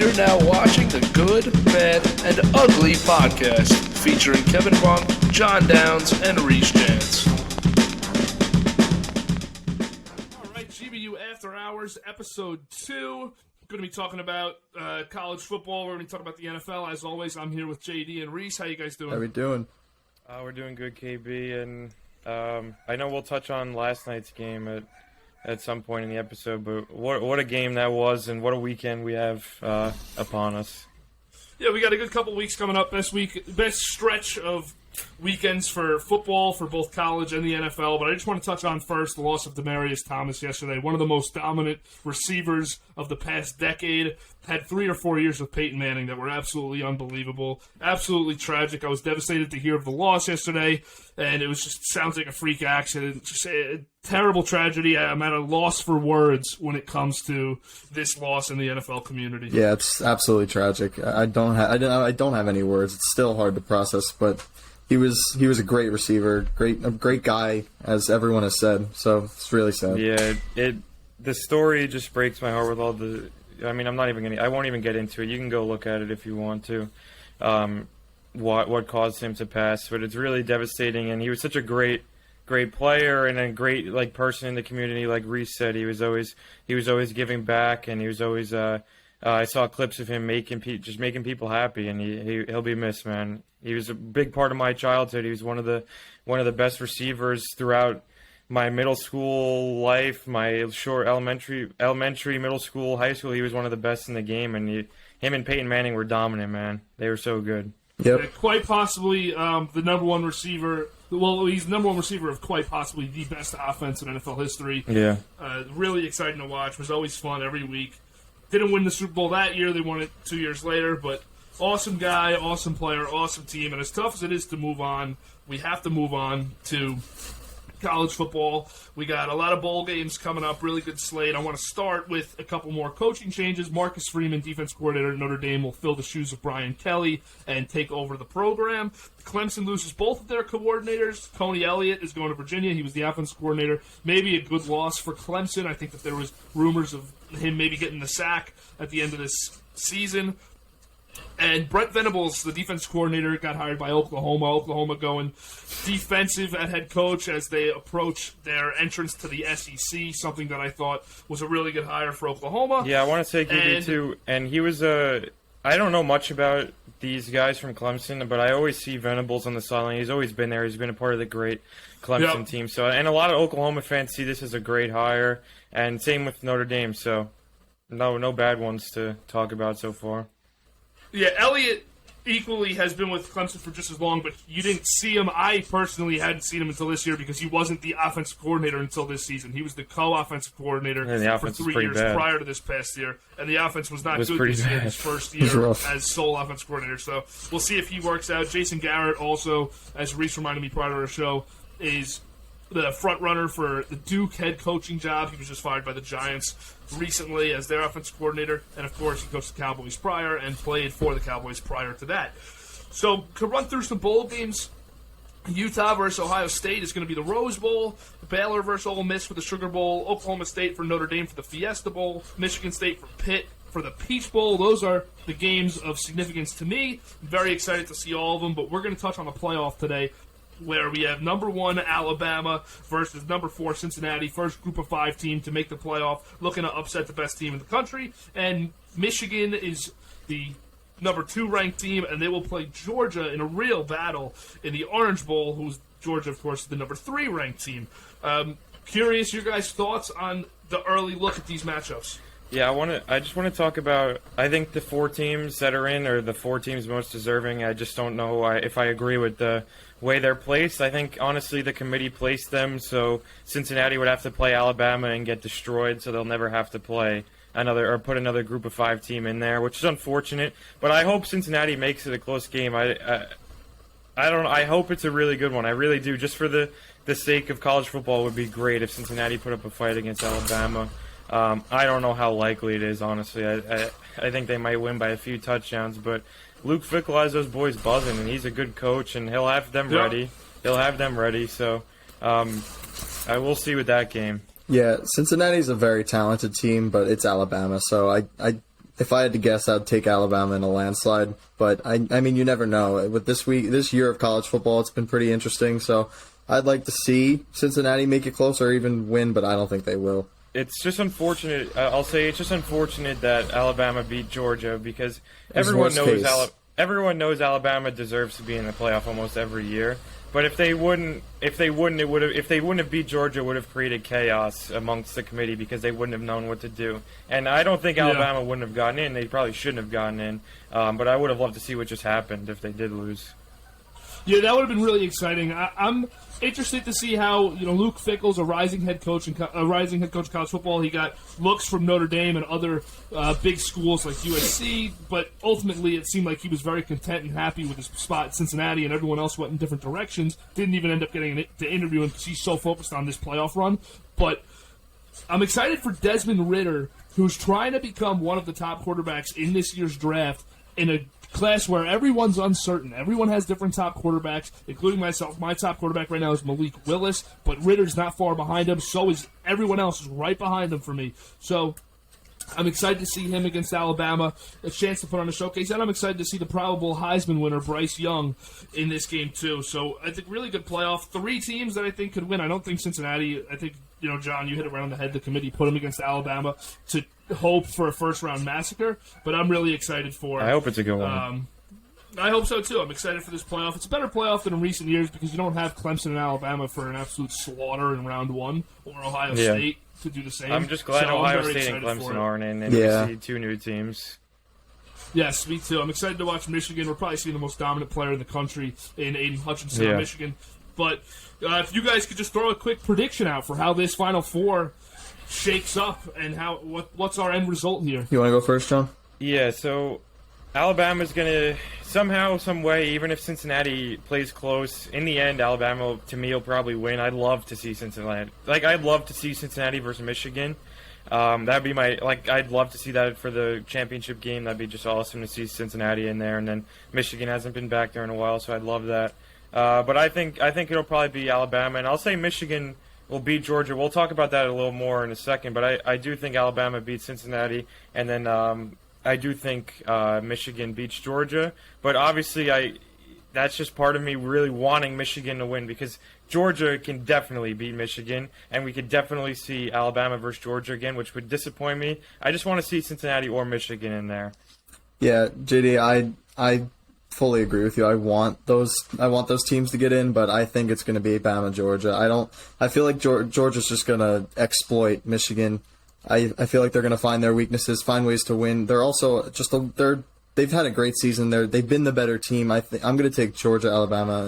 You're now watching the Good, Bad, and Ugly podcast, featuring Kevin Bunk, John Downs, and Reese Jantz. All right, GBU After Hours, episode 2. Going to be talking about college football. We're going to be talking about the NFL. As always, I'm here with JD and Reese. How you guys doing? How we doing? We're doing good, KB, and I know we'll touch on last night's game at some point in the episode, but what a game that was, and what a weekend we have upon us. Yeah, we got a good couple weeks coming up. Best stretch of weekends for football for both college and the NFL. But I just want to touch on first the loss of Demaryius Thomas yesterday. One of the most dominant receivers of the past decade. Had 3 or 4 years with Peyton Manning that were absolutely unbelievable, absolutely tragic. I was devastated to hear of the loss yesterday, and it was just sounds like a freak accident. Just a terrible tragedy. I'm at a loss for words when it comes to this loss in the NFL community. Yeah, it's absolutely tragic. I don't have any words. It's still hard to process, but he was a great receiver, a great guy, as everyone has said. So it's really sad. Yeah, the story just breaks my heart with all the. I mean, I won't even get into it. You can go look at it if you want to. What caused him to pass, but it's really devastating. And he was such a great player and a great person in the community. Like Reese said, he was always giving back, and he was always. I saw clips of him making people happy, and he'll be missed, man. He was a big part of my childhood. He was one of the best receivers throughout my middle school life, my short elementary, middle school, high school. He was one of the best in the game, and him and Peyton Manning were dominant, man. They were so good. Yep. Quite possibly the number one receiver. Well, he's the number one receiver of quite possibly the best offense in NFL history. Yeah. Really exciting to watch. Was always fun every week. Didn't win the Super Bowl that year. They won it 2 years later, but awesome guy, awesome player, awesome team. And as tough as it is to move on, we have to move on to college football. We got a lot of bowl games coming up, really good slate. I want to start with a couple more coaching changes. Marcus Freeman, defense coordinator at Notre Dame, will fill the shoes of Brian Kelly and take over the program. Clemson loses both of their coordinators. Tony Elliott is going to Virginia. He was the offensive coordinator. Maybe a good loss for Clemson. I think that there was rumors of him maybe getting the sack at the end of this season. And Brent Venables, the defense coordinator, got hired by Oklahoma. Oklahoma going defensive at head coach as they approach their entrance to the SEC, something that I thought was a really good hire for Oklahoma. Yeah, I want to say QB too. And he was I don't know much about these guys from Clemson, but I always see Venables on the sideline. He's always been there. He's been a part of the great Clemson team. So, and a lot of Oklahoma fans see this as a great hire, and same with Notre Dame. So, no bad ones to talk about so far. Yeah, Elliott equally has been with Clemson for just as long, but you didn't see him. I personally hadn't seen him until this year because he wasn't the offensive coordinator until this season. He was the co-offensive coordinator for 3 years prior to this past year, and the offense was not good this year, his first year as sole offensive coordinator. So we'll see if he works out. Jason Garrett also, as Reese reminded me prior to our show, is the front runner for the Duke head coaching job. He was just fired by the Giants recently as their offensive coordinator, and of course he coached the Cowboys prior and played for the Cowboys prior to that. So to run through some bowl games, Utah versus Ohio State is going to be the Rose Bowl, Baylor versus Ole Miss for the Sugar Bowl, Oklahoma State for Notre Dame for the Fiesta Bowl, Michigan State for Pitt for the Peach Bowl. Those are the games of significance to me. I'm very excited to see all of them, but we're going to touch on the playoff today, where we have number 1 Alabama versus number 4 Cincinnati, first group of 5 team to make the playoff, looking to upset the best team in the country. And Michigan is the number 2 ranked team, and they will play Georgia in a real battle in the Orange Bowl, who's Georgia, of course, is the number 3 ranked team. Curious your guys' thoughts on the early look at these matchups. Yeah, I just want to talk about, I think the 4 teams that are in are the 4 teams most deserving. I just don't know if I agree with the way they're placed. I think, honestly, the committee placed them so Cincinnati would have to play Alabama and get destroyed, so they'll never have to play put another group of 5 team in there, which is unfortunate. But I hope Cincinnati makes it a close game. I hope it's a really good one. I really do. Just for the sake of college football, it would be great if Cincinnati put up a fight against Alabama. I don't know how likely it is, honestly. I think they might win by a few touchdowns, but Luke Fickell has those boys buzzing, and he's a good coach, and he'll have them ready. He'll have them ready, so I will see with that game. Yeah, Cincinnati's a very talented team, but it's Alabama, so I if I had to guess, I'd take Alabama in a landslide. But I mean, you never know. With this year of college football, it's been pretty interesting. So I'd like to see Cincinnati make it close or even win, but I don't think they will. It's just unfortunate. I'll say it's just unfortunate that Alabama beat Georgia because everyone knows Alabama deserves to be in the playoff almost every year. But if they wouldn't have beat Georgia, it would have created chaos amongst the committee because they wouldn't have known what to do. And I don't think Alabama wouldn't have gotten in. They probably shouldn't have gotten in. But I would have loved to see what just happened if they did lose. Yeah, that would have been really exciting. I'm interested to see how Luke Fickell's a rising head coach of college football. He got looks from Notre Dame and other big schools like USC, but ultimately it seemed like he was very content and happy with his spot at Cincinnati, and everyone else went in different directions. Didn't even end up getting to interview him because he's so focused on this playoff run. But I'm excited for Desmond Ritter, who's trying to become one of the top quarterbacks in this year's draft in a class where everyone's uncertain. Everyone has different top quarterbacks, including myself. My top quarterback right now is Malik Willis, but Ritter's not far behind him. So is everyone else is right behind him for me. So I'm excited to see him against Alabama, a chance to put on a showcase, and I'm excited to see the probable Heisman winner, Bryce Young, in this game too. So I think really good playoff. 3 teams that I think could win. I don't think Cincinnati, I think, John, you hit it right on the head. The committee put him against Alabama to hope for a first-round massacre, but I'm really excited for it. I hope it's a good one. I hope so, too. I'm excited for this playoff. It's a better playoff than in recent years because you don't have Clemson and Alabama for an absolute slaughter in round 1 or Ohio State to do the same. I'm just glad Ohio State and Clemson aren't in, and we see 2 new teams. Yes, me too. I'm excited to watch Michigan. We're probably seeing the most dominant player in the country in Aiden Hutchinson on Michigan. But if you guys could just throw a quick prediction out for how this Final Four shakes up and what's our end result here. You want to go first, John? Yeah, so Alabama's going to somehow, some way, even if Cincinnati plays close, in the end, Alabama, to me, will probably win. I'd love to see Cincinnati. I'd love to see Cincinnati versus Michigan. That'd be I'd love to see that for the championship game. That'd be just awesome to see Cincinnati in there. And then Michigan hasn't been back there in a while, so I'd love that. But I think it'll probably be Alabama, and I'll say Michigan will beat Georgia. We'll talk about that a little more in a second, but I do think Alabama beats Cincinnati, and then I do think Michigan beats Georgia. But obviously, that's just part of me really wanting Michigan to win because Georgia can definitely beat Michigan, and we could definitely see Alabama versus Georgia again, which would disappoint me. I just want to see Cincinnati or Michigan in there. Yeah, JD, I fully agree with you. I want those teams to get in, but I think it's going to be Bama, Georgia. I feel like Georgia's just going to exploit Michigan. I feel like they're going to find their weaknesses, find ways to win. They're also they've had a great season. They've been the better team. I'm going to take Georgia, Alabama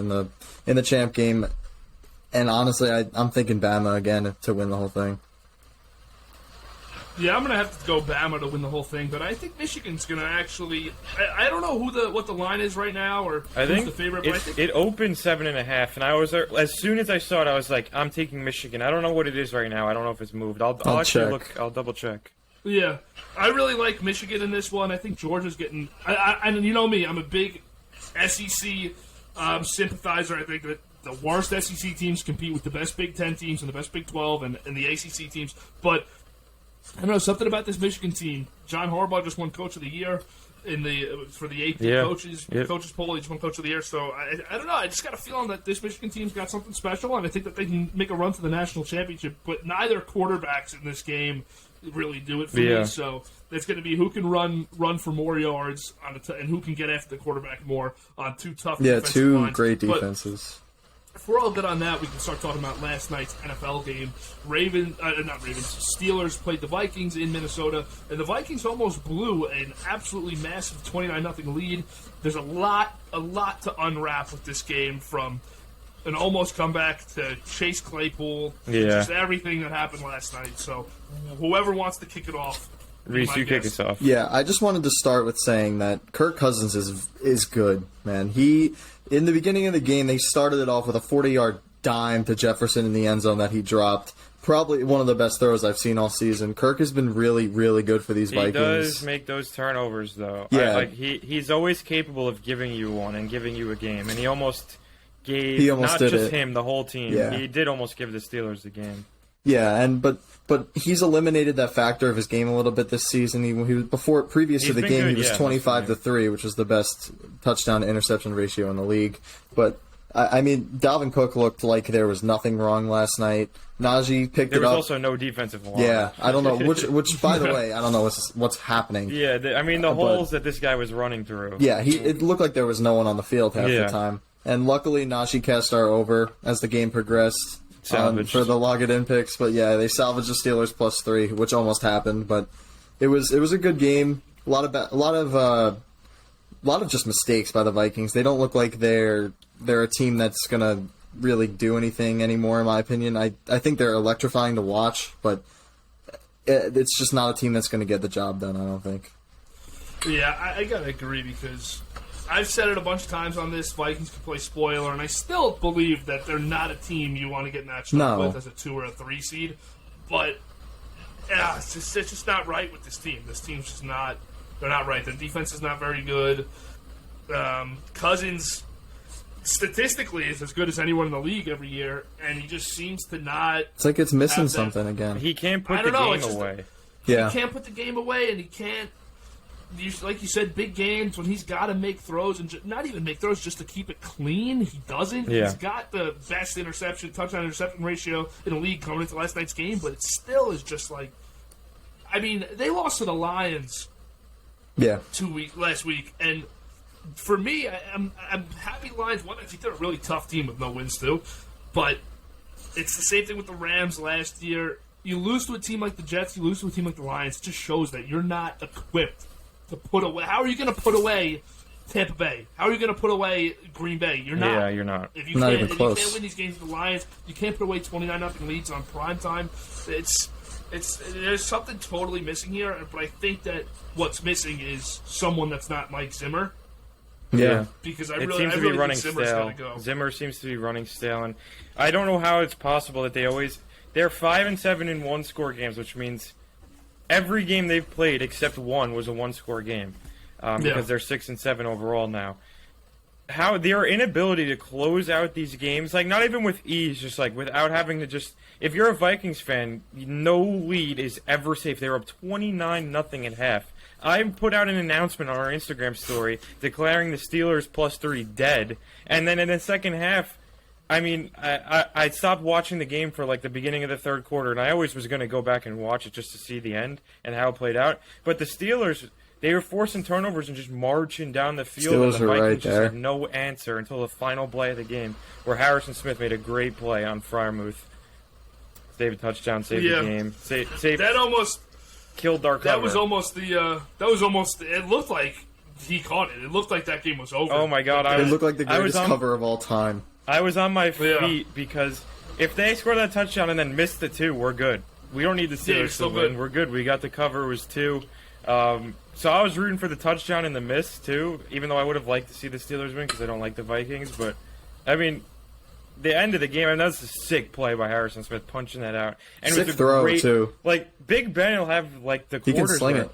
in the champ game, and honestly, I'm thinking Bama again to win the whole thing. Yeah, I'm going to have to go Bama to win the whole thing, but I think Michigan's going to actually... I don't know what the line is right now or who's the favorite, but I think... It opened 7.5, and I was there... As soon as I saw it, I was like, I'm taking Michigan. I don't know what it is right now. I don't know if it's moved. I'll actually look. I'll double check. Yeah. I really like Michigan in this one. I think Georgia's getting... And you know me, I'm a big SEC sympathizer. I think that the worst SEC teams compete with the best Big Ten teams and the best Big 12 and the ACC teams, but... I don't know, something about this Michigan team. John Harbaugh just won Coach of the Year for the AP coaches poll. He just won Coach of the Year. So I don't know. I just got a feeling that this Michigan team's got something special, and I think that they can make a run to the national championship. But neither quarterbacks in this game really do it for me. So it's going to be who can run for more yards and who can get after the quarterback more on 2 tough defensive lines. Great defenses. If we're all good on that, we can start talking about last night's NFL game. Steelers played the Vikings in Minnesota, and the Vikings almost blew an absolutely massive 29-0 lead. There's a lot to unwrap with this game, from an almost comeback to Chase Claypool, just everything that happened last night. So whoever wants to kick it off. Reese, you kick us off. Yeah, I just wanted to start with saying that Kirk Cousins is good, man. In the beginning of the game, they started it off with a 40-yard dime to Jefferson in the end zone that he dropped. Probably one of the best throws I've seen all season. Kirk has been really, really good for these Vikings. He does make those turnovers, though. Yeah. He's always capable of giving you one and giving you a game, and he almost gave the whole team. Yeah. He did almost give the Steelers the game. Yeah, but he's eliminated that factor of his game a little bit this season. He was previous to the game, he was 25-3, which was the best touchdown to interception ratio in the league. But I mean, Dalvin Cook looked like there was nothing wrong last night. Najee picked it up. There was also no defensive line. Yeah, I don't know which. By the way, I don't know what's happening. Yeah, the holes that this guy was running through. Yeah, it looked like there was no one on the field half the time. And luckily, Najee Kastar over as the game progressed for the log it in picks. But yeah, they salvaged the Steelers +3, which almost happened. But it was a good game. A lot of just mistakes by the Vikings. They don't look like they're a team that's gonna really do anything anymore, in my opinion. I think they're electrifying to watch, but it's just not a team that's gonna get the job done, I don't think. Yeah, I gotta agree, because I've said it a bunch of times on this, Vikings can play spoiler, and I still believe that they're not a team you want to get matched up with as a 2 or a 3 seed. But yeah, it's just not right with this team. This team's just not. They're not right. Their defense is not very good. Cousins, statistically, is as good as anyone in the league every year, and he just seems to not. It's like it's missing something again. He can't put the game away. Yeah, he can't put the game away, and he can't. Like you said, big games when he's got to make throws, and not even make throws, just to keep it clean. He doesn't. Yeah. He's got the best touchdown interception ratio in the league coming into last night's game, but it still is just like. I mean, they lost to the Lions. Yeah. Last week, and for me, I'm happy Lions won. I think they're a really tough team with no wins too, but it's the same thing with the Rams last year. You lose to a team like the Jets, you lose to a team like the Lions. It just shows that you're not equipped to put away. How are you going to put away Tampa Bay? How are you going to put away Green Bay? You're not. Yeah, you're not. If you can't win these games with the Lions, you can't put away 29-0 leads on primetime. There's something totally missing here, but I think that what's missing is someone that's not Mike Zimmer. Yeah, because it seems to be running stale. Zimmer seems to be running stale, and I don't know how it's possible that they're 5-7 in one-score games, which means every game they've played except one was a one-score game, because they're 6-7 overall now. How their inability to close out these games, like not even with ease, just like without having to just. If you're a Vikings fan, no lead is ever safe. They're up 29-0 at half. I put out an announcement on our Instagram story declaring the Steelers +3 dead, and then in the second half, I mean, I stopped watching the game for like the beginning of the third quarter, and I always was going to go back and watch it just to see the end and how it played out. But the Steelers, they were forcing turnovers and just marching down the field, and the Vikings just had no answer until the final play of the game, where Harrison Smith made a great play on Freiermuth. Saved a touchdown, saved the game. Saved, that almost killed our cover. That was almost it looked like he caught it. It looked like that game was over. Oh my god. It looked like the greatest cover of all time. I was on my feet because if they score that touchdown and then miss the 2, we're good. We don't need the Steelers to win. We're good. We got the cover. It was 2. So I was rooting for the touchdown and the miss, too, even though I would have liked to see the Steelers win because I don't like the Vikings. But, I mean, the end of the game, that was a sick play by Harrison Smith, punching that out. And sick it was a throw, great, too. Like, Big Ben will have, like, the quarters. He can sling it.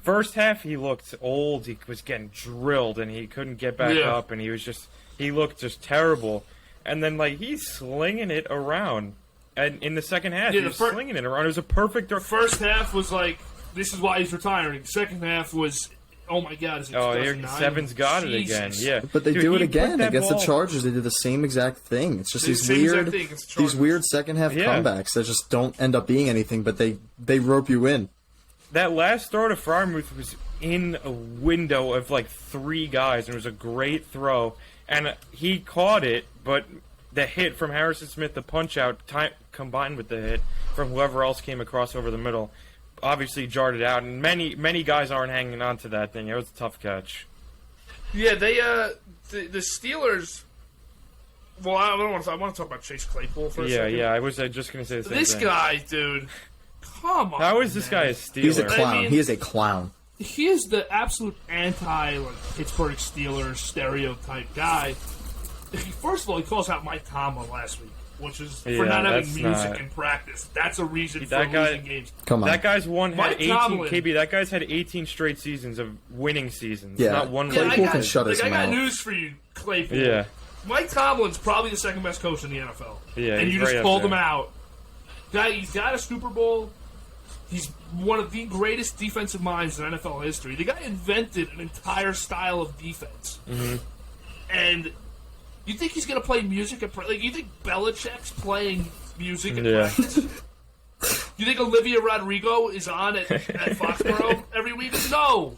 First half, he looked old. He was getting drilled, and he couldn't get back up, and he looked just terrible. And then, like, he's slinging it around. And in the second half, he was slinging it around. It was a perfect throw. First half was like, this is why he's retiring. Second half was, oh my god, is it 2009? Seven's got it again. Yeah, but they do it again against the Chargers. They do the same exact thing. It's just these weird second half comebacks that just don't end up being anything, but they rope you in. That last throw to Freiermuth was in a window of like 3 guys, and it was a great throw. And he caught it, but the hit from Harrison Smith, the punch out, combined with the hit from whoever else came across over the middle, obviously jarred it out. And many guys aren't hanging on to that thing. It was a tough catch. Yeah, the Steelers. Well, I want to talk about Chase Claypool for a second. Yeah, I was just going to say the same thing. This guy, dude, come on. How is this guy a Steeler? He's a clown. I mean, he is a clown. He is the absolute Pittsburgh Steelers stereotype guy. First of all, he calls out Mike Tomlin last week, which is for not having music in practice. That's a reason for losing games. Come on. That guy's that guy's had 18 straight seasons of winning seasons. Yeah. Not one. Claypool can shut his mouth. I got news for you, Claypool. Yeah. Mike Tomlin's probably the second best coach in the NFL. Yeah. And you just called him out He's got a Super Bowl. He's one of the greatest defensive minds in NFL history. The guy invented an entire style of defense. Mm-hmm. And you think he's going to play music at practice? Like, you think Belichick's playing music at Yeah. practice? You think Olivia Rodrigo is on at Foxborough every week? No.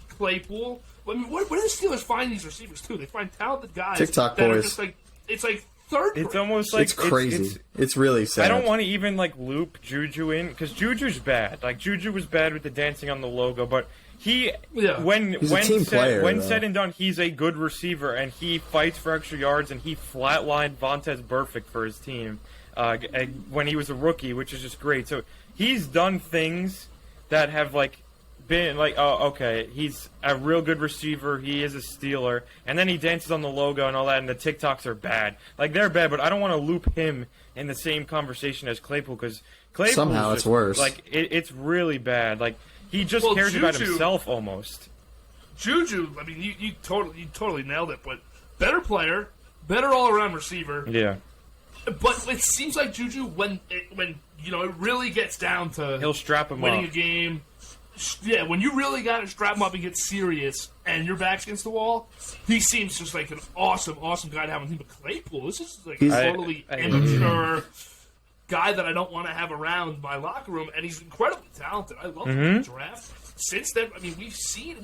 Claypool. I mean, where do the Steelers find these receivers, too? They find talented guys TikTok that boys. are just like, it's like third grade. It's almost like It's crazy. It's really sad. I don't want to even like loop Juju in because Juju's bad. Like Juju was bad with the dancing on the logo, but he He's a team player, when though. said and done, he's a good receiver and he fights for extra yards and he flatlined Vontaze Burfict for his team when he was a rookie, which is just great. So he's done things that have like been like, oh, okay, he's a real good receiver. He is a Steeler, and then he dances on the logo and all that. And the TikToks are bad. Like they're bad, but I don't want to loop him in the same conversation as Claypool because Claypool Somehow it's worse. Like it's really bad. Like he just cares about himself almost. Juju, I mean, you totally nailed it. But better player, better all around receiver. Yeah, But it seems like Juju, when it really gets down to he'll strap him winning up. a game. Yeah, when you really got to strap him up and get serious, and your back's against the wall, he seems just like an awesome guy to have on him. But Claypool, this is like a totally immature guy that I don't want to have around my locker room, and he's incredibly talented. I love the draft. Since then, I mean, we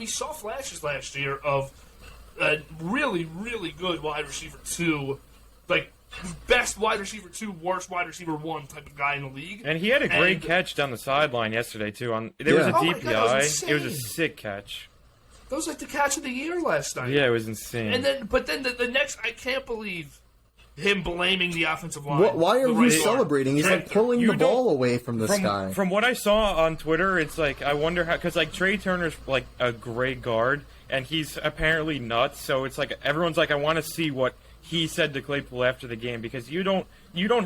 saw flashes last year of a really, really good wide receiver 2, like best wide receiver 2, worst wide receiver 1 type of guy in the league. And he had a great catch down the sideline yesterday too. There was a Oh my DPI. God, that was It was a insane. sick catch. That was like the catch of the year last night. Yeah, it was insane. And then, but then the next, I can't believe him blaming the offensive line. Why are The you right guard. celebrating? He's like pulling You the don't- ball away from this guy. From what I saw on Twitter, it's like I wonder how because like Trey Turner's like a great guard and he's apparently nuts. So it's like everyone's like I want to see what he said to Claypool after the game because you don't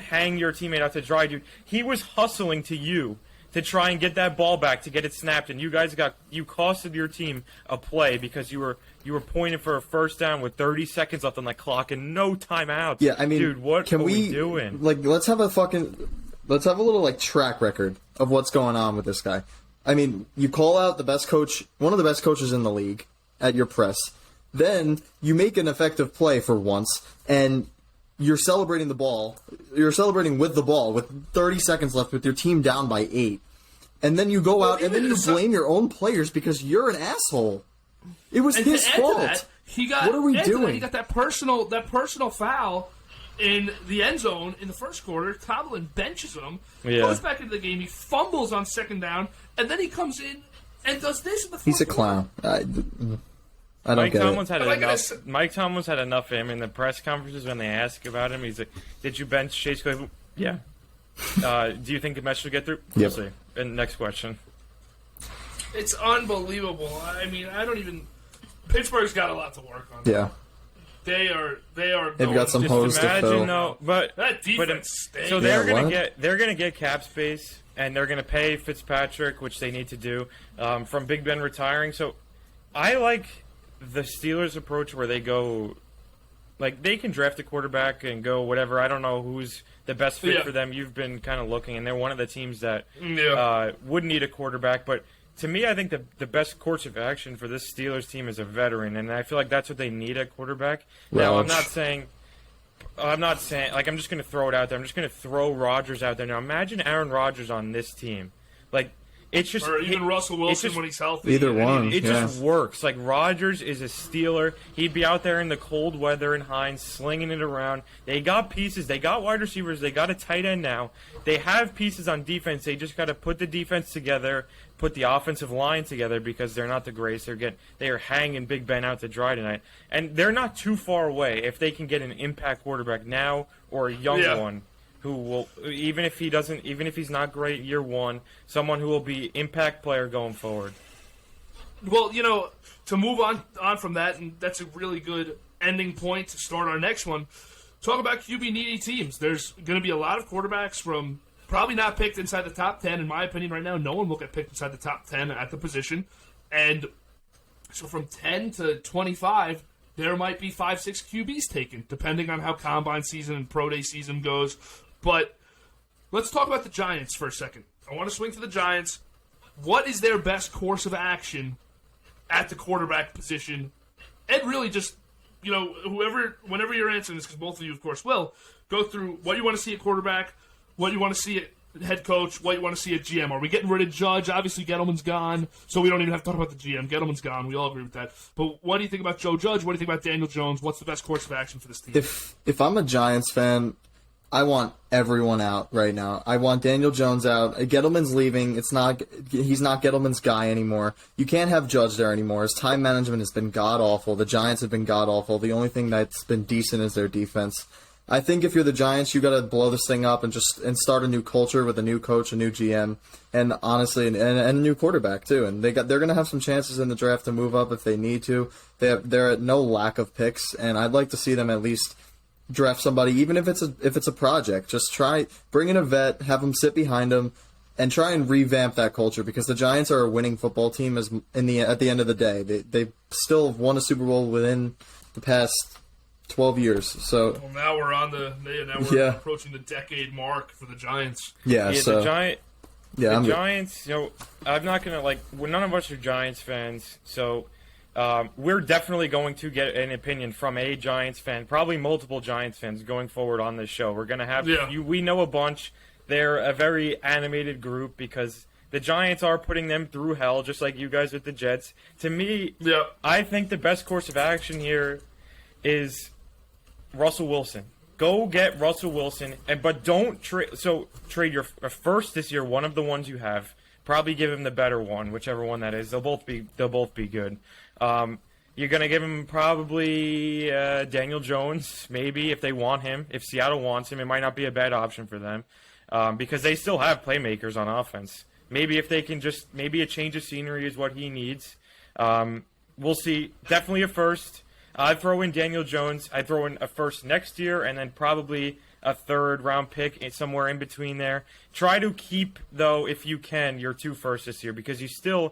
hang your teammate out to dry, dude. He was hustling to you to try and get that ball back to get it snapped, and you costed your team a play because you were pointing for a first down with 30 seconds left on the clock and no timeouts. Yeah, I mean, dude, what can are we doing? Like, let's have a little like track record of what's going on with this guy. I mean, you call out the best coach, one of the best coaches in the league, at your press. Then you make an effective play for once, and you're celebrating the ball. You're celebrating with the ball with 30 seconds left with your team down by 8. And then you go out and then you blame your own players because you're an asshole. It was And his to add to fault. that, What are we doing? He got that personal foul in the end zone in the first quarter. Tomlin benches him, goes back into the game. He fumbles on second down, and then he comes in and does this in the fourth He's a quarter. clown. I don't Mike get Tomlin's it. had Like I enough. said- Mike Tomlin's had enough of him in the press conferences when they ask about him. He's like, "Did you bench Chase Claypool?" Yeah. Do you think the message will get through? Yep. We'll see. And next question. It's unbelievable. I mean, I don't even. Pittsburgh's got a lot to work on. Yeah. They are. They've got some Just holes to imagine fill. though, but That defense stinks. so Yeah, they're gonna get cap space and they're gonna pay Fitzpatrick, which they need to do from Big Ben retiring. So I like the Steelers' approach where they go, like they can draft a quarterback and go whatever. I don't know who's the best fit for them. You've been kind of looking, and they're one of the teams that would need a quarterback. But to me, I think the best course of action for this Steelers team is a veteran, and I feel like that's what they need at quarterback. Now, I'm not saying like I'm just going to throw it out there. I'm just going to throw Rodgers out there. Now, imagine Aaron Rodgers on this team, like. It's just, or even Russell Wilson when he's healthy. Either one. It just works. Like, Rodgers is a Steeler. He'd be out there in the cold weather in Hines, slinging it around. They got pieces. They got wide receivers. They got a tight end now. They have pieces on defense. They just got to put the defense together, put the offensive line together because they're not the greatest. They are hanging Big Ben out to dry tonight. And they're not too far away if they can get an impact quarterback now or a young one. Who will, even if he's not great year one, someone who will be impact player going forward. Well, to move on from that, and that's a really good ending point to start our next one. Talk about QB needy teams. There's going to be a lot of quarterbacks from probably not picked inside the top 10, in my opinion. Right now, no one will get picked inside the top 10 at the position, and so from 10 to 25. There might be 5-6 QBs taken, depending on how combine season and pro day season goes. But let's talk about the Giants for a second. I want to swing to the Giants. What is their best course of action at the quarterback position? And really just, whenever you're answering this, because both of you, of course, will, go through what you want to see at quarterback, what you want to see at head coach, what you want to see at GM. Are we getting rid of Judge? Obviously, Gettleman's gone, so we don't even have to talk about the GM. Gettleman's gone. We all agree with that. But what do you think about Joe Judge? What do you think about Daniel Jones? What's the best course of action for this team? If I'm a Giants fan, I want everyone out right now. I want Daniel Jones out. Gettleman's leaving. He's not Gettleman's guy anymore. You can't have Judge there anymore. His time management has been god-awful. The Giants have been god-awful. The only thing that's been decent is their defense. I think if you're the Giants, you got to blow this thing up and start a new culture with a new coach, a new GM, and honestly, and a new quarterback too. And they're going to have some chances in the draft to move up if they need to. They're at no lack of picks, and I'd like to see them at least draft somebody, even if it's a project. Just bring in a vet, have them sit behind them, and try and revamp that culture, because the Giants are a winning football team. At the end of the day, they still have won a Super Bowl within the past 12 years. So now we're approaching the decade mark for the Giants. The Giants. I'm not gonna none of us are Giants fans, so we're definitely going to get an opinion from a Giants fan, probably multiple Giants fans going forward on this show. We're gonna have we know a bunch. They're a very animated group because the Giants are putting them through hell, just like you guys with the Jets. To me, I think the best course of action here is Russell Wilson. Go get Russell Wilson, but don't trade your first this year, one of the ones you have. Probably give him the better one, whichever one that is. They'll both be good. You're gonna give him probably Daniel Jones, maybe, if they want him. If Seattle wants him, it might not be a bad option for them, because they still have playmakers on offense. Maybe if they can maybe a change of scenery is what he needs. We'll see. Definitely a first. I'd throw in Daniel Jones. I'd throw in a first next year, and then probably a third-round pick somewhere in between there. Try to keep, though, if you can, your 2 firsts this year, because you still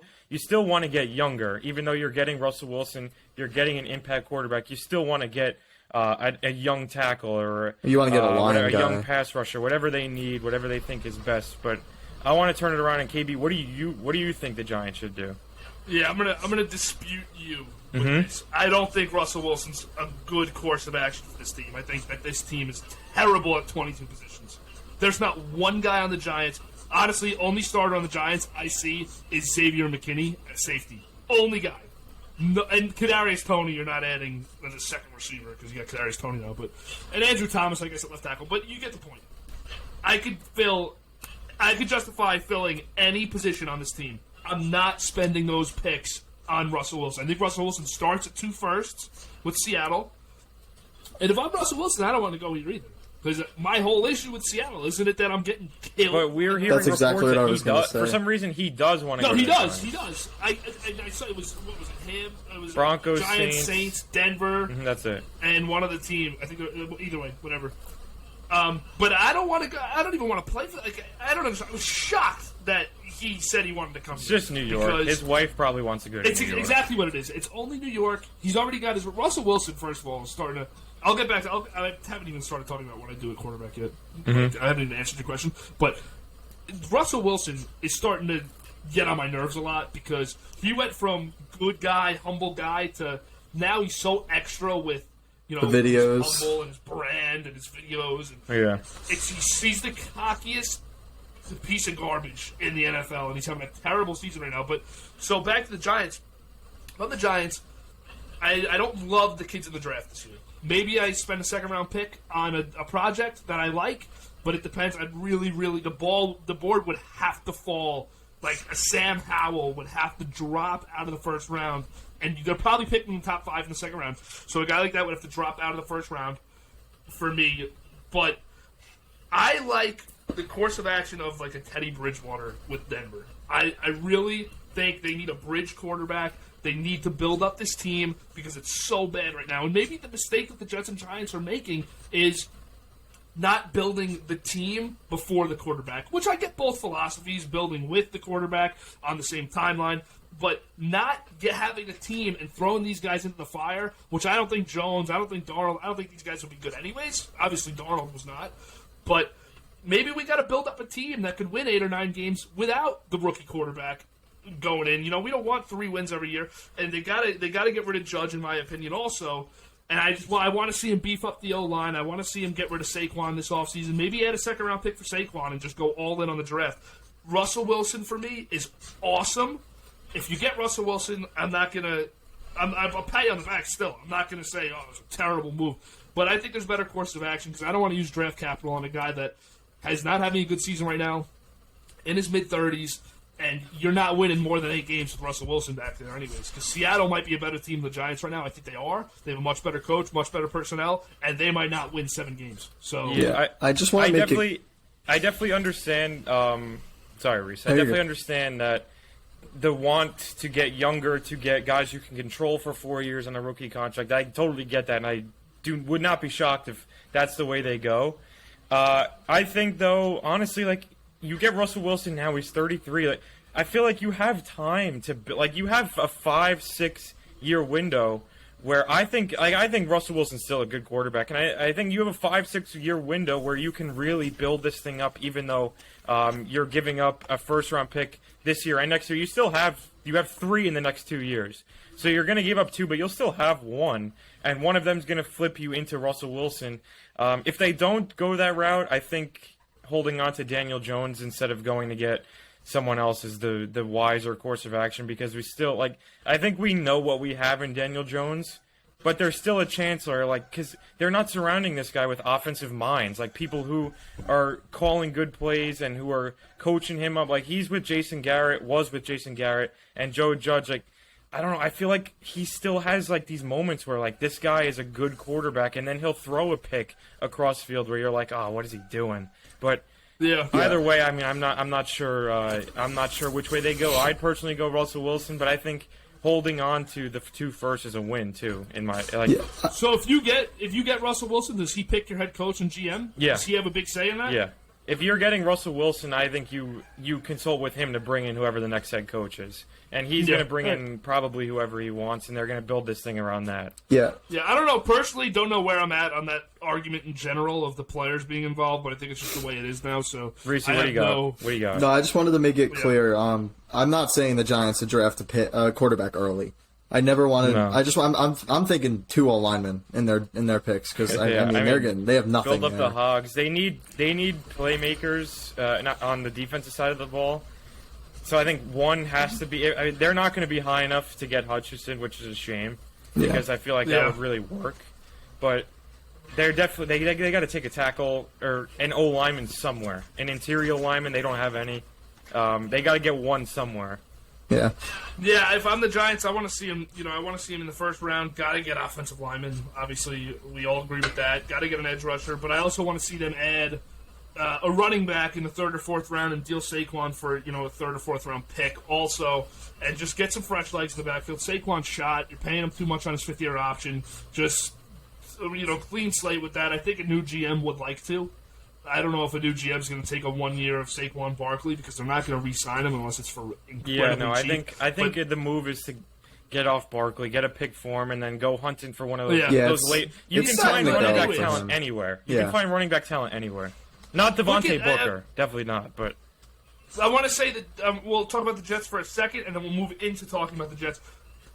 want to get younger. Even though you're getting Russell Wilson, you're getting an impact quarterback, you still want to get a young tackle or you want to get a young pass rusher, whatever they need, whatever they think is best. But I want to turn it around. And KB, what do you think the Giants should do? Yeah, I'm gonna dispute you with this. I don't think Russell Wilson's a good course of action for this team. I think that this team is terrible at 22 positions. There's not one guy on the Giants. Honestly, only starter on the Giants I see is Xavier McKinney at safety. Only guy. No, and Kadarius Toney, you're not adding as a second receiver because you got Kadarius Toney now. And Andrew Thomas, I guess, at left tackle. But you get the point. I could justify filling any position on this team. I'm not spending those picks on Russell Wilson. I think Russell Wilson starts at 2 firsts with Seattle. And if I'm Russell Wilson, I don't want to go here either. Because my whole issue with Seattle isn't it that I'm getting killed. But we're hearing That's exactly what I was going to say. For some reason, he does want to go. No, he does. He does. I saw it was, what was it, him? It was Broncos, Giants, Saints, Denver. That's it. And one other team. I think, either way, whatever. But I don't want to go. I don't even want to play for. I don't know. I was shocked that he said he wanted to come. It's just New York. His wife probably wants to go to New York. It's exactly what it is. It's only New York. He's already got his. Russell Wilson, first of all, is starting to. I'll get back to. I haven't even started talking about what I do at quarterback yet. I haven't even answered your question. But Russell Wilson is starting to get on my nerves a lot because he went from good guy, humble guy to now he's so extra with. The videos, his humble and his brand and his videos. And yeah, he's the cockiest piece of garbage in the NFL, and he's having a terrible season right now. But so back to the Giants. On the Giants, I don't love the kids in the draft this year. Maybe I spend a second-round pick on a project that I like, but it depends. I'd really the board would have to fall. Like a Sam Howell would have to drop out of the first round. And they're probably picking the top 5 in the second round. So a guy like that would have to drop out of the first round for me. But I like the course of action of like a Teddy Bridgewater with Denver. I really think they need a bridge quarterback. They need to build up this team because it's so bad right now. And maybe the mistake that the Jets and Giants are making is not building the team before the quarterback, which I get both philosophies, building with the quarterback on the same timeline, but not having a team and throwing these guys into the fire, which I don't think Jones, I don't think Darnold, I don't think these guys will be good anyways. Obviously, Darnold was not. But maybe we got to build up a team that could win 8 or 9 games without the rookie quarterback going in. We don't want 3 wins every year, and they gotta get rid of Judge, in my opinion, also. And I want to see him beef up the O-line. I want to see him get rid of Saquon this offseason. Maybe add a second-round pick for Saquon and just go all in on the draft. Russell Wilson, for me, is awesome. If you get Russell Wilson, I'll pat you on the back still. I'm not going to say, oh, it's a terrible move. But I think there's better course of action because I don't want to use draft capital on a guy that is not having a good season right now, in his mid-30s, and you're not winning more than 8 games with Russell Wilson back there anyways. Because Seattle might be a better team than the Giants right now. I think they are. They have a much better coach, much better personnel, and they might not win 7 games. So yeah, I just want to make it... I definitely understand... sorry, Reese. I definitely understand that the want to get younger, to get guys you can control for 4 years on a rookie contract. I totally get that, and I would not be shocked if that's the way they go. I think, though, honestly, like, you get Russell Wilson now, he's 33. Like, I feel like you have time to, like, you have a 5-6 year window where I think Russell Wilson's still a good quarterback, and I think you have a 5-6 year window where you can really build this thing up, even though you're giving up a first-round pick this year and next year. You have 3 in the next 2 years. So you're going to give up 2, but you'll still have 1, and one of them's going to flip you into Russell Wilson. If they don't go that route, I think holding on to Daniel Jones instead of going to get someone else is the wiser course of action, because we still, like, I think we know what we have in Daniel Jones, but there's still a chance, or like, because they're not surrounding this guy with offensive minds, like people who are calling good plays and who are coaching him up. Like, was with Jason Garrett, and Joe Judge. Like, I don't know, I feel like he still has like these moments where like this guy is a good quarterback, and then he'll throw a pick across the field where you're like, oh, what is he doing? But either way, I mean, I'm not sure. I'm not sure which way they go. I'd personally go Russell Wilson, but I think holding on to the 2 first is a win too. In my So if you get Russell Wilson, does he pick your head coach and GM? Yeah. Does he have a big say in that? Yeah. If you're getting Russell Wilson, I think you consult with him to bring in whoever the next head coach is. And he's going to bring in probably whoever he wants, and they're going to build this thing around that. Yeah. Yeah, I don't know. Personally, don't know where I'm at on that argument in general of the players being involved, but I think it's just the way it is now. So, Reese, what do you got? What do you got? No, I just wanted to make it clear. I'm not saying the Giants should draft a quarterback early. I never wanted. No. I'm thinking 2 linemen in their picks, because they have nothing. Build up the Hogs. They need playmakers on the defensive side of the ball. So I think one has to be. I mean, they're not going to be high enough to get Hutchinson, which is a shame, because I feel like that would really work. But they're definitely they got to take a tackle or an O lineman somewhere. An interior lineman, they don't have any. They got to get one somewhere. Yeah. Yeah, if I'm the Giants, I want to see him. I want to see him in the first round. Got to get offensive linemen. Obviously, we all agree with that. Got to get an edge rusher, but I also want to see them add a running back in the 3rd or 4th round and deal Saquon for a 3rd or 4th round pick also, and just get some fresh legs in the backfield. Saquon's shot. You're paying him too much on his 5th year option. Just clean slate with that. I think a new GM would like to. I don't know if a new GM is going to take a 1 year of Saquon Barkley, because they're not going to re-sign him unless it's for incredibly cheap. I think the move is to get off Barkley, get a pick for him, and then go hunting for one of those late. You can find running back talent anywhere. You can find running back talent anywhere. Not Devontae Booker, definitely not. But I want to say that we'll talk about the Jets for a second, and then we'll move into talking about the Jets.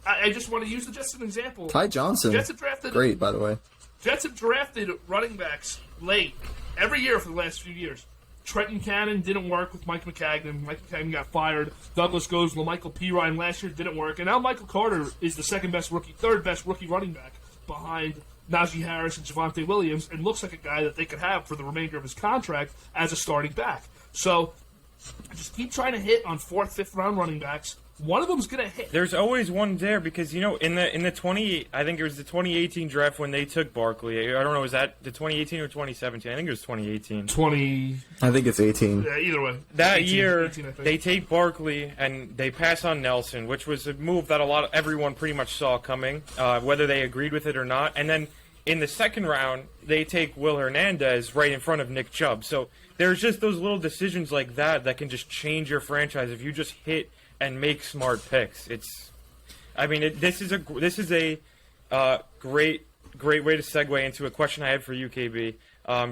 I just want to use the Jets as an example. Ty Johnson, Jets have drafted great, by the way. Jets have drafted running backs late every year for the last few years. Trenton Cannon didn't work with Mike McCagnon. Mike McCagnon got fired. Douglas goes. LaMichael Pirine last year didn't work. And now Michael Carter is the third best rookie running back behind Najee Harris and Javonte Williams, and looks like a guy that they could have for the remainder of his contract as a starting back. So just keep trying to hit on 4th, 5th round running backs. One of them's gonna hit. There's always one there, because in the I think it was the 2018 draft when they took Barkley. I don't know, was that the 2018 or 2017? I think it was 2018. I think it's 18. Yeah, either way. That 18, year 18, they take Barkley and they pass on Nelson, which was a move that everyone pretty much saw coming, whether they agreed with it or not. And then in the 2nd round, they take Will Hernandez right in front of Nick Chubb. So there's just those little decisions like that can just change your franchise if you just hit and make smart picks. This is a great way to segue into a question I had for you, KB.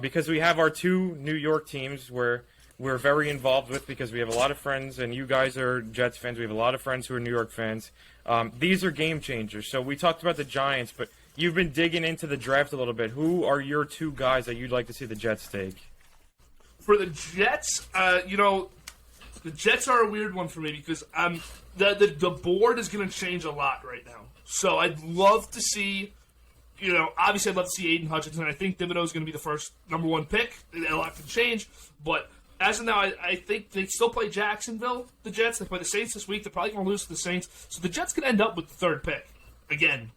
because we have our two New York teams where we're very involved with because we have a lot of friends, and you guys are Jets fans. We have a lot of friends who are New York fans. These are game changers. So we talked about the Giants, but you've been digging into the draft a little bit. Who are your two guys that you'd like to see the Jets take? For the Jets, the Jets are a weird one for me because the board is going to change a lot right now. So I'd love to see, obviously I'd love to see Aiden Hutchinson. I think Thibodeau is going to be the first number one pick. A lot can change, but as of now, I think they still play Jacksonville, the Jets. They play the Saints this week. They're probably going to lose to the Saints. So the Jets could end up with the third pick, again,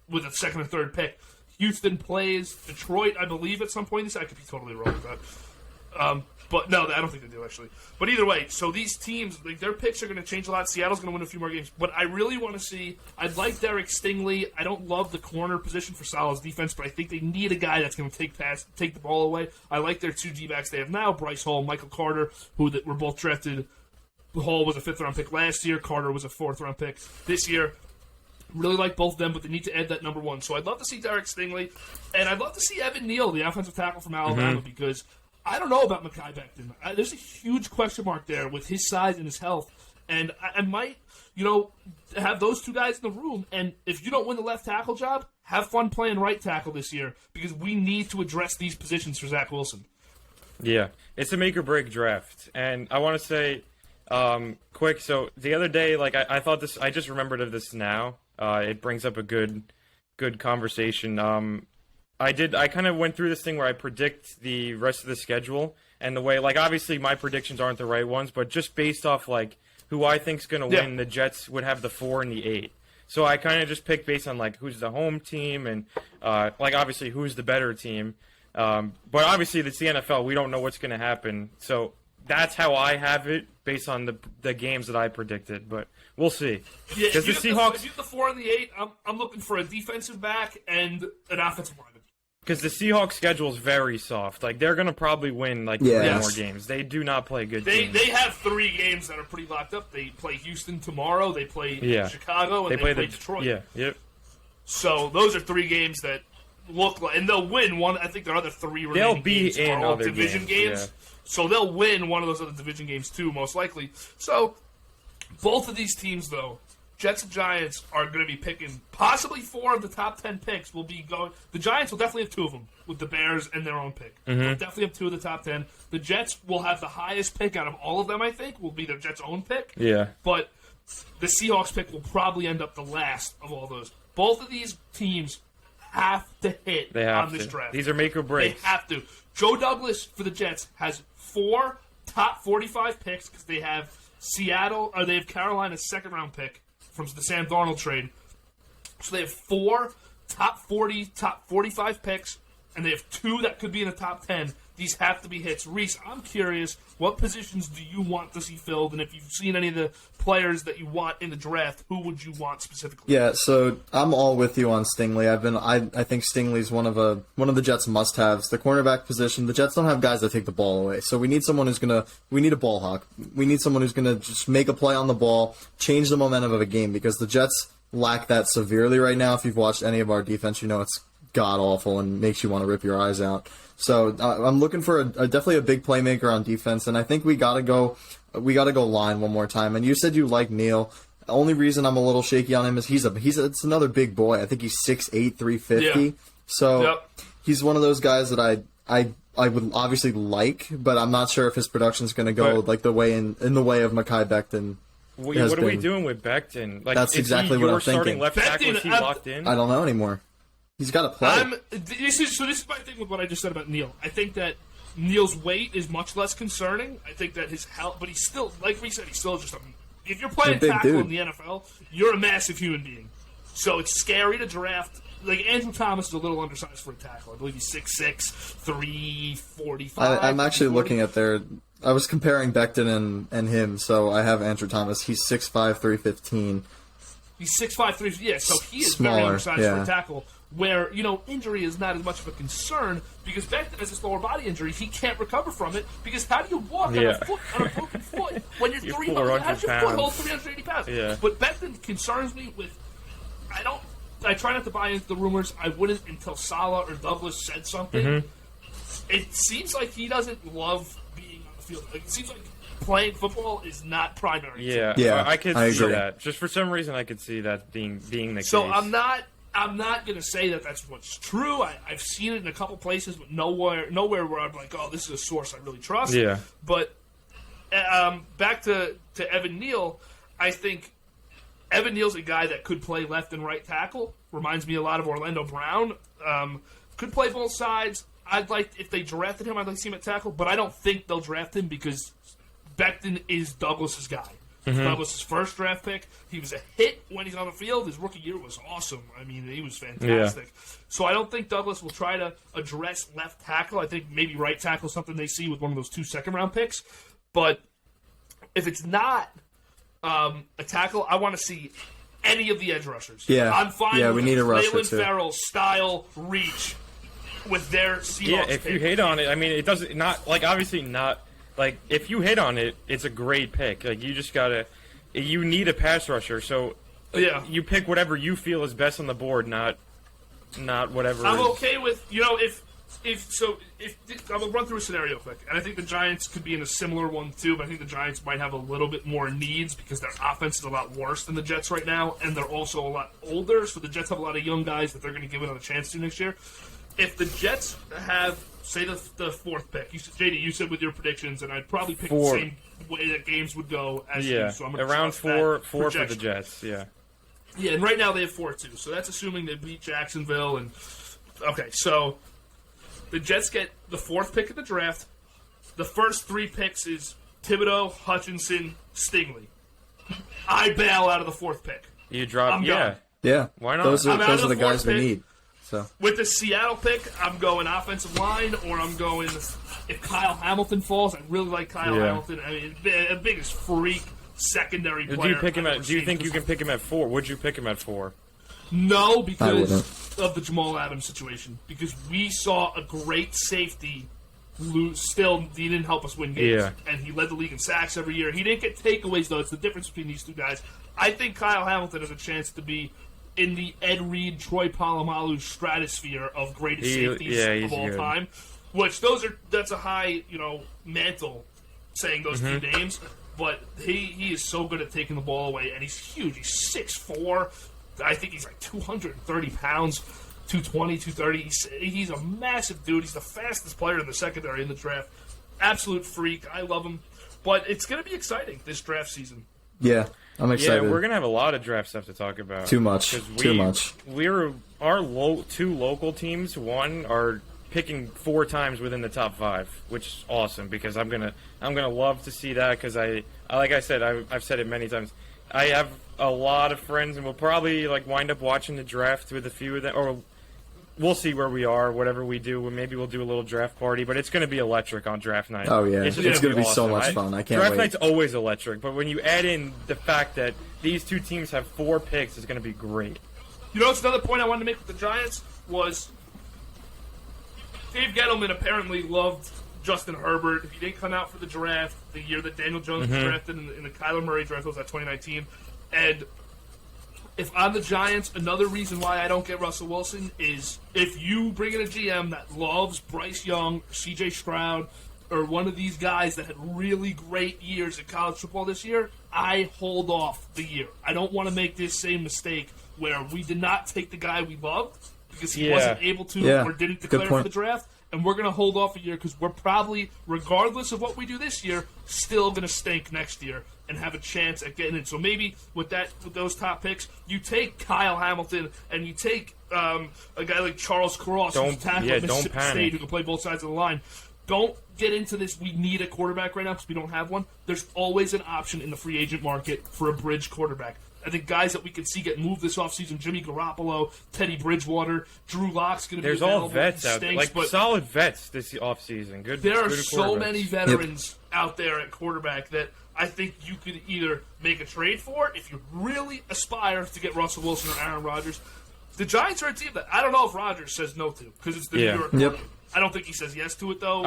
with a second or third pick. Houston plays Detroit, I believe, at some point. I could be totally wrong with that. But no, I don't think they do, actually. But either way, so these teams, their picks are going to change a lot. Seattle's going to win a few more games. But I really want to see, I'd like Derek Stingley. I don't love the corner position for Salah's defense, but I think they need a guy that's going to take the ball away. I like their two D-backs they have now, Bryce Hall, Michael Carter, who were both drafted. Hall was a 5th-round pick last year. Carter was a 4th-round pick this year. Really like both of them, but they need to add that number one. So I'd love to see Derek Stingley, and I'd love to see Evan Neal, the offensive tackle from Alabama, because I don't know about Mekhi Becton. There's a huge question mark there with his size and his health. And I might, have those two guys in the room. And if you don't win the left tackle job, have fun playing right tackle this year because we need to address these positions for Zach Wilson. Yeah, it's a make or break draft. And I want to say quick, so the other day, I thought this, I just remembered of this now. It brings up a good conversation. I kind of went through this thing where I predict the rest of the schedule and the way, obviously my predictions aren't the right ones, but just based off, who I think's going to win, the Jets would have the 4 and the 8. So I kind of just picked based on, who's the home team and, obviously who's the better team. But obviously it's the NFL. We don't know what's going to happen. So that's how I have it based on the games that I predicted, but we'll see. Yeah, if you the Seahawks, if you have the 4 and the 8, I'm looking for a defensive back and an offensive lineman. Because the Seahawks' schedule is very soft. They're going to probably win, 3 more games. They do not play good games. They have 3 games that are pretty locked up. They play Houston tomorrow, they play Chicago, and they play Detroit. Yeah, yep. So those are 3 games that look like... And they'll win one. I think their other 3 remaining games are all division games. Yeah. So they'll win one of those other division games, too, most likely. So both of these teams, though... Jets and Giants are going to be picking possibly 4 of the top 10 picks will be going. The Giants will definitely have 2 of them with the Bears and their own pick. They'll definitely have 2 of the top 10. The Jets will have the highest pick out of all of them, I think, will be their Jets' own pick. Yeah. But the Seahawks pick will probably end up the last of all those. Both of these teams have to hit on this draft. These are make or breaks. They have to. Joe Douglas for the Jets has 4 top 45 picks because they have they have Carolina's 2nd-round pick from the Sam Darnold trade. So they have 4 top 40, top 45 picks, and they have 2 that could be in the top 10. These have to be hits. Reese, I'm curious, what positions do you want to see filled? And if you've seen any of the players that you want in the draft, who would you want specifically? Yeah, so I'm all with you on Stingley. I think Stingley's one of the Jets' must-haves. The cornerback position, the Jets don't have guys that take the ball away. So we need someone we need a ball hawk. We need someone who's gonna just make a play on the ball, change the momentum of a game, because the Jets lack that severely right now. If you've watched any of our defense, you know it's god-awful and makes you want to rip your eyes out. So I'm looking for definitely a big playmaker on defense, and I think we gotta go line one more time. And you said you like Neal. The only reason I'm a little shaky on him is it's another big boy. I think he's 6'8", 350. Yeah. So he's one of those guys that I would obviously like, but I'm not sure if his production's going to go the way in the way of Mekhi Becton. What are we doing with Becton? That's exactly what I'm thinking. Left tackle, is he locked in? I don't know anymore. He's got to play. This is my thing with what I just said about Neal. I think that Neal's weight is much less concerning. I think that his health, but he's still, like we said, he's still just if you're playing tackle in the NFL, you're a massive human being. So it's scary to draft. Andrew Thomas is a little undersized for a tackle. I believe he's 6'6", 345. I'm actually looking at I was comparing Becton and him, so I have Andrew Thomas. He's 6'5", 315. He's 6'5", 3, yeah, so he is smaller, very undersized for a tackle. Where, injury is not as much of a concern because Becton has this lower body injury. He can't recover from it because how do you walk on a broken foot when you're 300 pounds? How does your foot hold 380 pounds? Yeah. But Becton concerns me with, I try not to buy into the rumors. I wouldn't until Saleh or Douglas said something. it seems like he doesn't love being on the field. Like, it seems like playing football is not primary. Yeah, I could see agree. that. Just for some reason, I could see that being the case. So I'm not going to say that that's what's true. I've seen it in a couple places, but nowhere where I'm like, oh, this is a source I really trust. Yeah. But back to Evan Neal, I think Evan Neal's a guy that could play left and right tackle. Reminds me a lot of Orlando Brown. Could play both sides. If they drafted him, I'd like to see him at tackle, but I don't think they'll draft him because Becton is Douglas's guy. Douglas's first draft pick. He was a hit when he's on the field. His rookie year was awesome. I mean, he was fantastic. Yeah. So I don't think Douglas will try to address left tackle. I think maybe right tackle is something they see with one of those 2 second-round picks. But if it's not a tackle, I want to see any of the edge rushers. Yeah, I'm fine with we need a rusher Leyland too. Farrell style reach with their Seahawks. Yeah, if you hit on it, I mean, it doesn't obviously not. Like, if you hit on it, it's a great pick. Like, you just gotta... You need a pass rusher, so you pick whatever you feel is best on the board, not whatever I'm okay with... I'm going to run through a scenario quick. And I think the Giants could be in a similar one, too, but I think the Giants might have a little bit more needs because their offense is a lot worse than the Jets right now, and they're also a lot older, so the Jets have a lot of young guys that they're going to give another chance to next year. If the Jets have... Say the 4th pick. JD, you said with your predictions, and I'd probably pick the same way that games would go as you. So I'm going to around 4 for the Jets. Yeah. Yeah, and right now they have 4-2. So that's assuming they beat Jacksonville. And okay, so the Jets get the 4th pick of the draft. The first 3 picks is Thibodeau, Hutchinson, Stingley. I bail out of the 4th pick. You drop. Yeah. Why not? Those are the guys we need. So. With the Seattle pick, I'm going offensive line, or I'm going if Kyle Hamilton falls. I really like Kyle Hamilton. I mean, the biggest freak secondary player. Do you think you can pick him at 4? Would you pick him at 4? No, because of the Jamal Adams situation. Because we saw a great safety lose. Still, he didn't help us win games, and he led the league in sacks every year. He didn't get takeaways though. It's the difference between these 2 guys. I think Kyle Hamilton has a chance to be in the Ed Reed, Troy Polamalu stratosphere of greatest safeties of all time, which that's a high, mantle saying those 2 names, but he is so good at taking the ball away, and he's huge. He's 6'4". I think he's like 230 pounds, 220, 230. He's a massive dude. He's the fastest player in the secondary in the draft. Absolute freak. I love him. But it's going to be exciting this draft season. Yeah. I'm excited. Yeah, we're gonna have a lot of draft stuff to talk about. Too much. Our 2 local teams, one are picking 4 times within the top 5, which is awesome because I'm gonna love to see that because I like I said I've said it many times. I have a lot of friends and we'll probably wind up watching the draft with a few of them, or we'll see where we are, whatever we do. Maybe we'll do a little draft party, but it's going to be electric on draft night. Oh, yeah. It's going to be so much fun. I can't wait. Draft night's always electric, but when you add in the fact that these 2 teams have 4 picks, it's going to be great. What's another point I wanted to make with the Giants was Dave Gettleman apparently loved Justin Herbert. He didn't come out for the draft the year that Daniel Jones was drafted in the Kyler Murray draft. Was that 2019? And if I'm the Giants, another reason why I don't get Russell Wilson is if you bring in a GM that loves Bryce Young, C.J. Stroud, or one of these guys that had really great years in college football this year, I hold off the year. I don't want to make this same mistake where we did not take the guy we loved because he wasn't able to or didn't declare for the draft, and we're going to hold off a year because we're probably, regardless of what we do this year, still going to stink next year and have a chance at getting in. So maybe with those top picks, you take Kyle Hamilton and you take a guy like Charles Cross, who's tackle at Mississippi State, who can play both sides of the line. Don't get into this, we need a quarterback right now because we don't have one. There's always an option in the free agent market for a bridge quarterback. I think guys that we can see get moved this offseason, Jimmy Garoppolo, Teddy Bridgewater, Drew Lock's going to be available. There's all vets out there, solid vets this offseason. There are so many veterans out there at quarterback that I think you could either make a trade for if you really aspire to get Russell Wilson or Aaron Rodgers. The Giants are a team that I don't know if Rodgers says no to because it's the New York market. I don't think he says yes to it, though.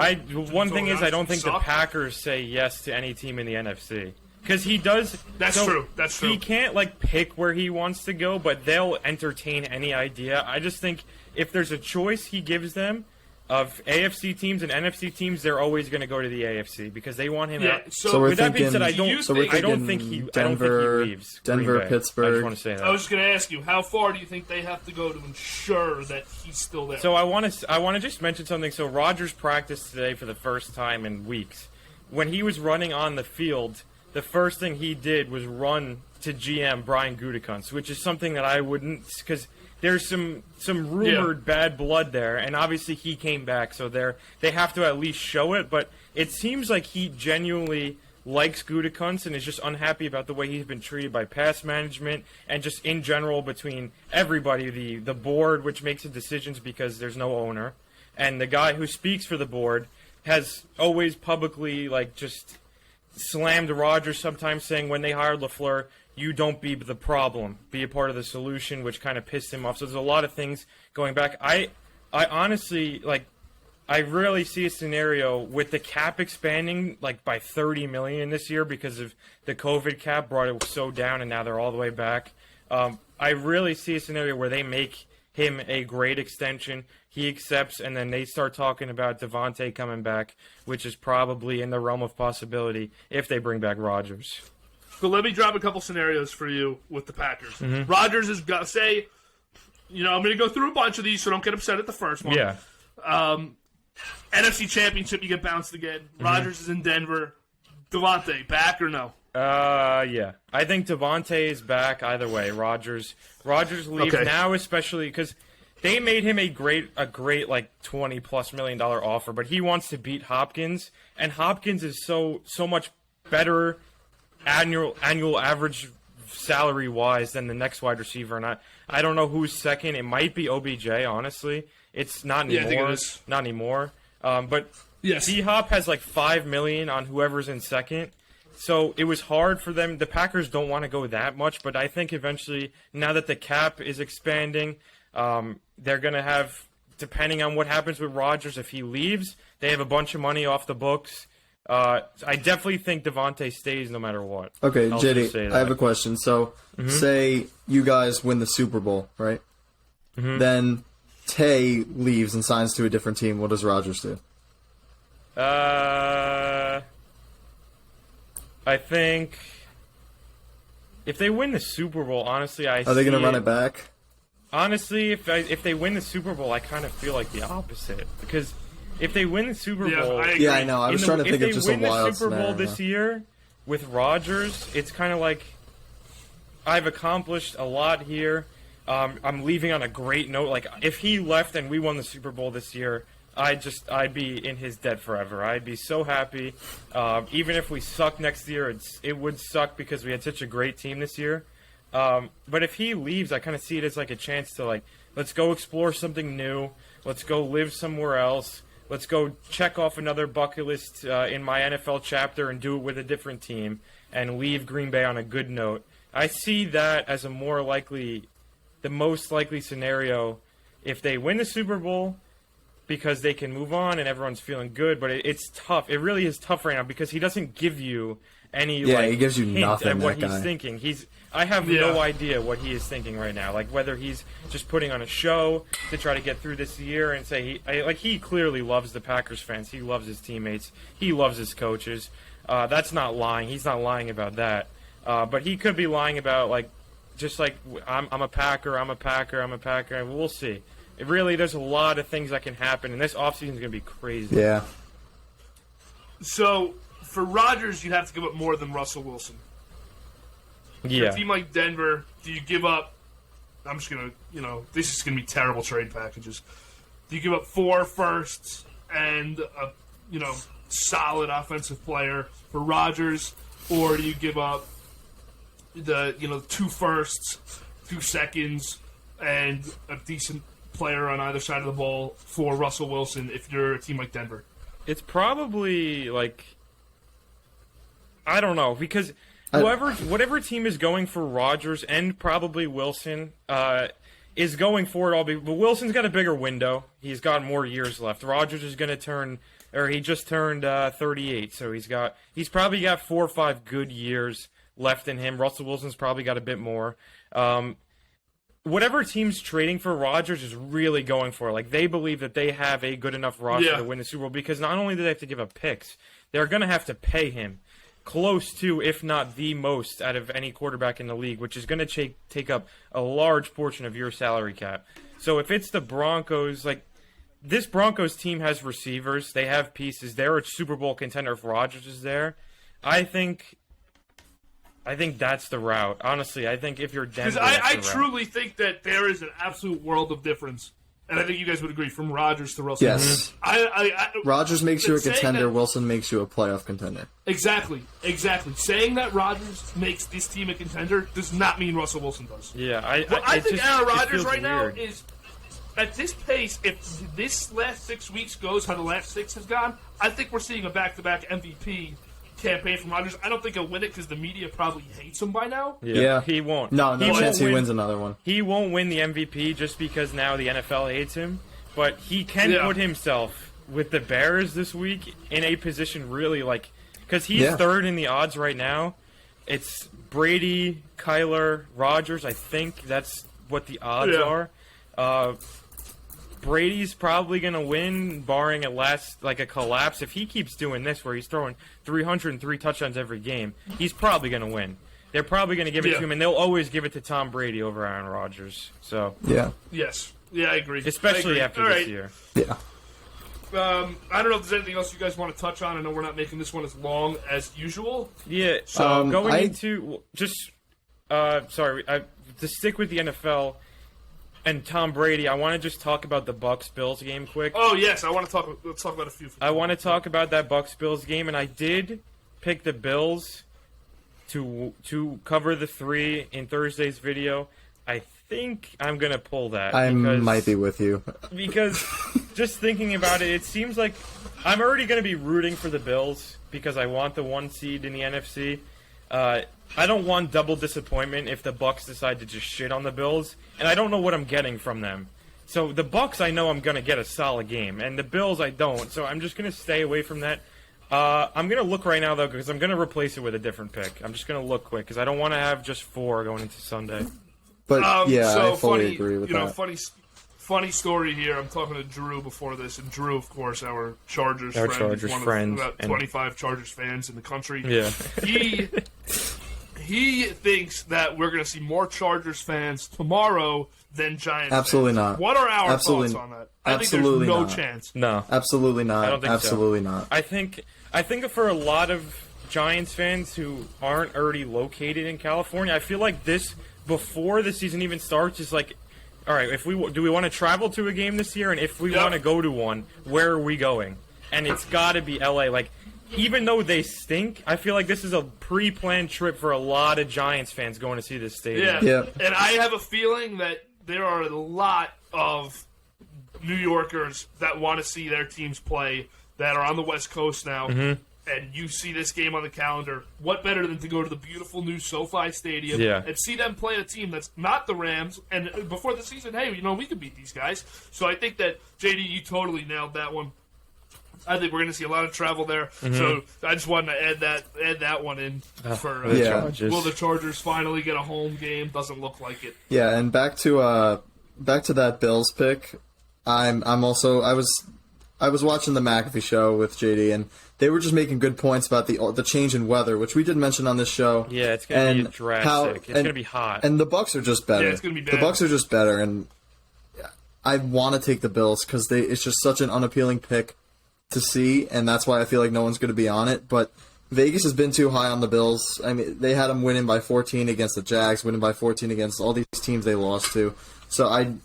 One thing is I don't think the Packers say yes to any team in the NFC. Because he does... That's true. He can't, pick where he wants to go, but they'll entertain any idea. I just think if there's a choice he gives them, of AFC teams and NFC teams, they're always going to go to the AFC because they want him out. So we're with that being thinking, said, I don't think he leaves Denver, Green Bay. Pittsburgh. I just want to say that. I was just going to ask you, how far do you think they have to go to ensure that he's still there? So I want to just mention something. So Rodgers practiced today for the first time in weeks. When he was running on the field, the first thing he did was run to GM Brian Gutekunst, which is something that I wouldn't, because there's some rumored bad blood there, and obviously he came back, so they have to at least show it. But it seems like he genuinely likes Gutekunst and is just unhappy about the way he's been treated by past management and just in general between everybody, the board, which makes the decisions because there's no owner, and the guy who speaks for the board has always publicly just slammed Rodgers, sometimes saying when they hired LaFleur, you don't be the problem, be a part of the solution, which kind of pissed him off. So there's a lot of things going back. I honestly, I really see a scenario with the cap expanding by $30 million this year because of the COVID cap brought it so down, and now they're all the way back. I really see a scenario where they make him a great extension. He accepts, and then they start talking about Devontae coming back, which is probably in the realm of possibility if they bring back Rodgers. So let me drop a couple scenarios for you with the Packers. Mm-hmm. Rodgers is I'm going to go through a bunch of these, so don't get upset at the first one. Yeah. NFC Championship, you get bounced again. Mm-hmm. Rodgers is in Denver. Devontae, back or no? Yeah. I think Devontae is back either way. Rodgers leaves now, especially because they made him a great $20+ million offer, but he wants to beat Hopkins, and Hopkins is so much better annual average salary wise than the next wide receiver, and I don't know who's second. It might be OBJ, honestly. It's not anymore. Yeah, I think it is. Not anymore. But yes. D-Hop has $5 million on whoever's in second. So it was hard for them. The Packers don't want to go that much, but I think eventually, now that the cap is expanding, they're going to have, depending on what happens with Rodgers, if he leaves, they have a bunch of money off the books. I definitely think Devontae stays no matter what. Okay, JD, I have a question. So, say you guys win the Super Bowl, right? Mm-hmm. Then Tay leaves and signs to a different team. What does Rodgers do? I think if they win the Super Bowl, honestly, are they going to run it back? Honestly, if they win the Super Bowl, I kind of feel like the opposite, because if they win the Super Bowl, I know. I was trying to think of just a wild If they win the Super Bowl scenario this year with Rodgers, it's kind of like I've accomplished a lot here. I'm leaving on a great note. Like, if he left and we won the Super Bowl this year, I'd be in his debt forever. I'd be so happy. Even if we suck next year, it would suck because we had such a great team this year. But if he leaves, I kind of see it as like a chance to let's go explore something new. Let's go live somewhere else. Let's go check off another bucket list in my NFL chapter and do it with a different team and leave Green Bay on a good note. I see that as the most likely scenario if they win the Super Bowl, because they can move on and everyone's feeling good. But it's tough. It really is tough right now because he doesn't give you any he gives you hint nothing, at what that he's guy. thinking. I have no idea what he is thinking right now. Like, whether he's just putting on a show to try to get through this year and say he clearly loves the Packers fans. He loves his teammates. He loves his coaches. That's not lying. He's not lying about that. But he could be lying about I'm a Packer. I'm a Packer. I'm a Packer. We'll see. There's a lot of things that can happen, and this offseason is going to be crazy. Yeah. So, for Rodgers, you'd have to give up more than Russell Wilson. Yeah. For a team like Denver, do you give up... I'm just going to... this is going to be terrible trade packages. Do you give up 4 firsts and a, solid offensive player for Rodgers, or do you give up the 2 firsts, 2 seconds, and a decent player on either side of the ball for Russell Wilson if you're a team like Denver? It's probably I don't know, because whatever team is going for Rodgers and probably Wilson is going for it all. But Wilson's got a bigger window. He's got more years left. Rodgers is going to he just turned 38, so he's probably got 4 or 5 good years left in him. Russell Wilson's probably got a bit more. whatever team's trading for Rodgers is really going for it. Like, they believe that they have a good enough roster to win the Super Bowl because not only do they have to give up picks, they're going to have to pay him close to, if not the most, out of any quarterback in the league, which is going to take up a large portion of your salary cap. So if it's the Broncos, like, this Broncos team has receivers. They have pieces. They're a Super Bowl contender if Rodgers is there. I think that's the route. Honestly, I think if you're Denver, because I truly think that there is an absolute world of difference, and I think you guys would agree, from Rodgers to Wilson. Yes. Rodgers makes you a contender. Wilson makes you a playoff contender. Exactly. Saying that Rodgers makes this team a contender does not mean Russell Wilson does. Yeah, I think Aaron Rodgers right now weird. is, at this pace, if this last 6 weeks goes how the last 6 has gone, I think we're seeing a back-to-back MVP campaign from Rodgers. I don't think he'll win it because the media probably hates him by now. Yeah. He won't. No chance he wins another one. He won't win the MVP just because now the NFL hates him, but he can put himself with the Bears this week in a position really like, because he's third in the odds right now. It's Brady, Kyler, Rodgers. I think that's what the odds are. Brady's probably going to win, barring a collapse. If he keeps doing this where he's throwing 303 touchdowns every game, he's probably going to win. They're probably going to give it to him, and they'll always give it to Tom Brady over Aaron Rodgers. So Yes. Yeah, I agree. Especially after this year. Yeah. I don't know if there's anything else you guys want to touch on. I know we're not making this one as long as usual. Yeah, so going into just to stick with the NFL and Tom Brady, I want to just talk about the Bucs-Bills game quick. Oh yes, let's talk about a few. I want to talk about that Bucs-Bills game, and I did pick the Bills to cover the 3 in Thursday's video. I think I'm gonna pull that. I might be with you because just thinking about it, it seems like I'm already gonna be rooting for the Bills because I want the 1 seed in the NFC. I don't want double disappointment if the Bucs decide to just shit on the Bills, and I don't know what I'm getting from them. So the Bucs, I know I'm going to get a solid game, and the Bills, I don't. So I'm just going to stay away from that. I'm going to look right now, though, because I'm going to replace it with a different pick. I'm just going to look quick, because I don't want to have just 4 going into Sunday. But, so I fully agree with that. Funny story here. I'm talking to Drew before this, and Drew, of course, our Chargers friend. Chargers friend. About 25 Chargers fans in the country. Yeah. He thinks that we're going to see more Chargers fans tomorrow than Giants Absolutely fans. Not. What are our thoughts on that? I think there's no chance. No. Absolutely not. I don't think Absolutely so. not. I think for a lot of Giants fans who aren't already located in California, I feel like this, before the season even starts, is like, all right, do we want to travel to a game this year? And if we want to go to one, where are we going? And it's got to be LA. Like, even though they stink, I feel like this is a pre-planned trip for a lot of Giants fans going to see this stadium. Yeah. And I have a feeling that there are a lot of New Yorkers that want to see their teams play that are on the West Coast now. Mm-hmm. And you see this game on the calendar. What better than to go to the beautiful new SoFi Stadium and see them play a team that's not the Rams? And before the season, hey, we could beat these guys. So I think that, JD, you totally nailed that one. I think we're going to see a lot of travel there. Mm-hmm. So I just wanted to add that one in for will the Chargers finally get a home game? Doesn't look like it. Yeah, and back to that Bills pick. I was watching the McAfee show with JD, and they were just making good points about the change in weather, which we did mention on this show. Yeah, it's going to be drastic. It's going to be hot. And the Bucs are just better. Yeah, it's going to be bad. The Bucs are just better, and I want to take the Bills because it's just such an unappealing pick to see, and that's why I feel like no one's going to be on it. But Vegas has been too high on the Bills. I mean, they had them winning by 14 against the Jags, winning by 14 against all these teams they lost to. So I'm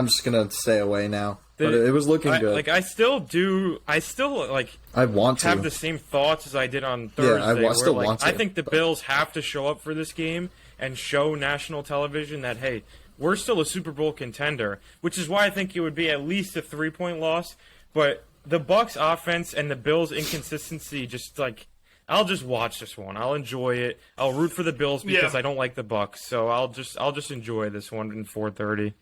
just going to stay away now. But it was looking good. Like, I want to have the same thoughts as I did on Thursday. Yeah, I still want to. I think the Bills have to show up for this game and show national television that, hey, we're still a Super Bowl contender, which is why I think it would be at least a 3-point loss. But the Bucs offense and the Bills' inconsistency, I'll just watch this one. I'll enjoy it. I'll root for the Bills because I don't like the Bucs. So I'll just enjoy this one in 4:30.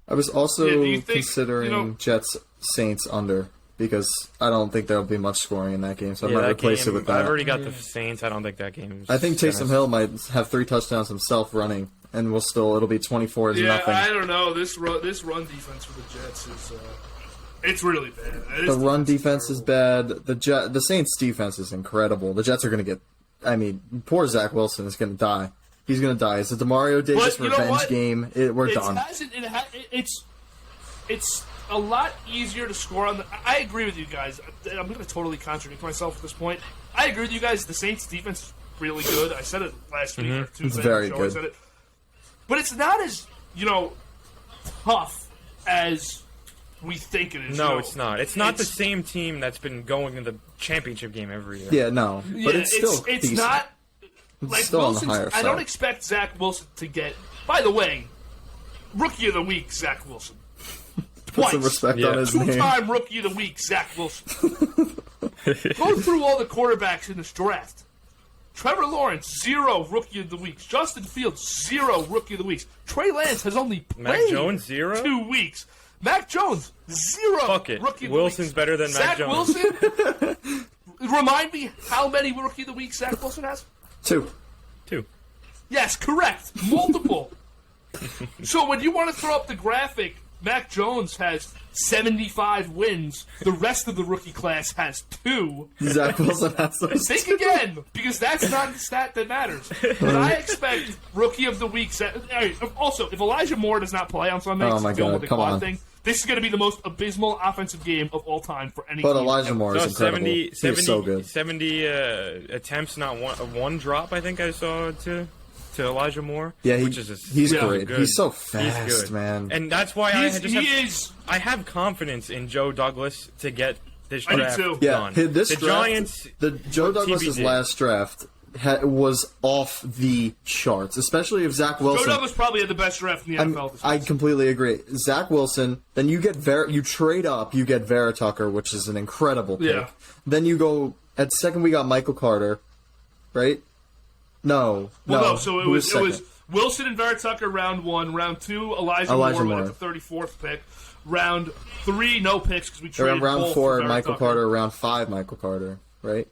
I was also considering Jets Saints under because I don't think there'll be much scoring in that game, so I might that replace game, it with that. I've already got the Saints. I don't think that game. I think Taysom Hill might have 3 touchdowns himself running, and it'll be 24 to nothing. I don't know. This run defense for the Jets is it's really bad. The run defense is bad. The Saints defense is incredible. The Jets are going to get. Poor Zach Wilson is going to die. He's going to die. It's a DeMario Davis revenge game. We're done. It's a lot easier to score on. I agree with you guys. I'm going to totally contradict myself at this point. I agree with you guys. The Saints defense is really good. I said it last week or Tuesday. It's very good. I said it. But it's not as tough as we think it is. No, it's not. It's not the same team that's been going in the championship game every year. Yeah, no. But it's still it's decent. not like still on the higher I side. don't expect Zach Wilson to get. By the way, Rookie of the Week, Zach Wilson. Put some respect on his name. 2-time Rookie of the Week, Zach Wilson. Go through all the quarterbacks in this draft. Trevor Lawrence, 0 Rookie of the Week. Justin Fields, 0 Rookie of the Week. Trey Lance has only played Mac Jones, 0? 2 weeks. Mac Jones, 0 Fuck it. Rookie of Wilson's the Week. better than Mac Jones. Zach Wilson, remind me how many Rookie of the Week Zach Wilson has? 2. Yes, correct. Multiple. So when you want to throw up the graphic, Mac Jones has 75 wins. The rest of the rookie class has 2. Zach Wilson has those. Think again, because that's not the stat that matters. But I expect Rookie of the Week. Also, if Elijah Moore does not play on Sunday, Oh my God, the come quad on. thing, this is going to be the most abysmal offensive game of all time for any But team. Elijah Moore is incredible. 70, He's so good. 70 attempts, not one drop, I think I saw to Elijah Moore. Yeah, which is he's really great. good. He's so fast, He's good. man. And that's why I have confidence in Joe Douglas to get this I do draft too. Yeah, done. this the draft, Giants, the Joe Douglas's TBD. last draft was off the charts, especially if Zach Wilson. Joe Douglas probably had the best draft in the NFL. I completely agree. Zach Wilson. Then you get you trade up. You get Vera Tucker, which is an incredible pick. Yeah. Then you go at second. We got Michael Carter, right? No. So it Who was second? Wilson and Vera Tucker round 1, round 2 Elijah Moore at the 34th pick, round 3 no picks because we traded round both 4 for Vera Michael Tucker. Carter, round 5 Michael Carter, right?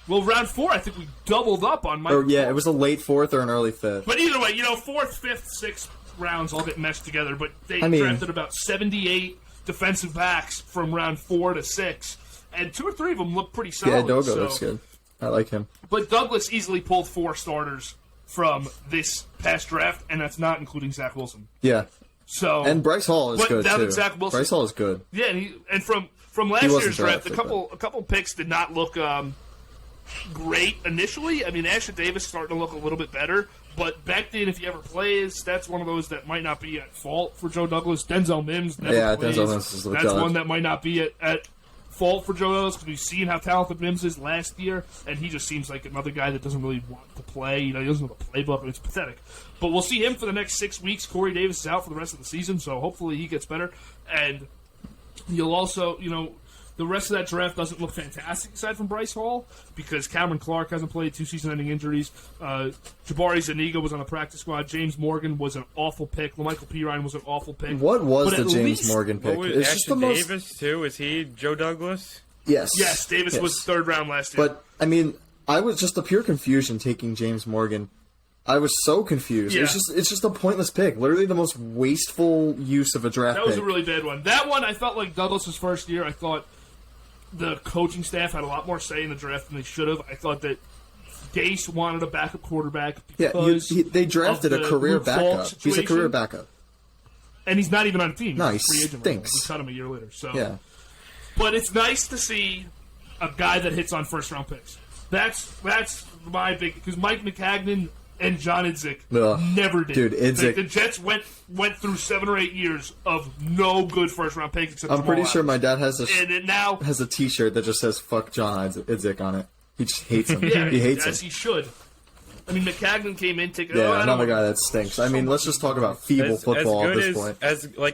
Well, round 4 I think we doubled up on Michael. Or yeah, it was a late 4th or an early 5th. But either way, 4th, 5th, 6th rounds all get meshed together. But they I mean- drafted about 78 defensive backs from round 4 to 6, and 2 or 3 of them look pretty solid. Yeah, Dogo so. looks good. I like him. But Douglas easily pulled 4 starters from this past draft, and that's not including Zach Wilson. Yeah, So and Bryce Hall is But good now too. that Zach Wilson- Bryce Hall is good. yeah, and from last wasn't year's draft, drafted, a couple picks did not look great initially. I mean, Asher Davis starting to look a little bit better, but Becton, if he ever plays, that's one of those that might not be at fault for Joe Douglas. Denzel Mims never plays. Denzel Mims is the That's judge. one that might not be at fault for Joe Douglas because we've seen how talented Mims is last year, and he just seems like another guy that doesn't really want to play. He doesn't have a playbook, and it's pathetic. But we'll see him for the next 6 weeks. Corey Davis is out for the rest of the season, so hopefully he gets better. And you'll also, the rest of that draft doesn't look fantastic aside from Bryce Hall because Cameron Clark hasn't played, 2 season-ending injuries. Jabari Zuniga was on the practice squad. James Morgan was an awful pick. LaMichael Pirine was an awful pick. What was But the at James least- Morgan pick? What was It's just the Ashton most. Davis too? Is he Joe Douglas? Yes. Yes, Davis was 3rd round last year. But I mean, I was just the pure confusion taking James Morgan. I was so confused. Yeah. It's just a pointless pick. Literally the most wasteful use of a draft That was pick. a really bad one. That one, I felt like Douglas's first year. I thought the coaching staff had a lot more say in the draft than they should have. I thought that Gase wanted a backup quarterback because they drafted of a the career Luke Falk backup. He's a situation. career backup. And he's not even on a team. No, He's a he free agent right now. stinks. We cut him a year later. So, Yeah. But it's nice to see a guy that hits on first-round picks. That's my big... Because Mike McCagnon and John Idzik Ugh. never did. Dude, Idzik- The Jets went through 7 or 8 years of no good first-round picks except I'm Jamal pretty sure Adams. my dad has And it now... a T-shirt that just says "fuck John Idzik" on it. He just hates him. Yeah, he hates as him. he should. I mean, McCagnon came in taking... Yeah, another guy that stinks. I mean, let's just talk about feeble football at this point.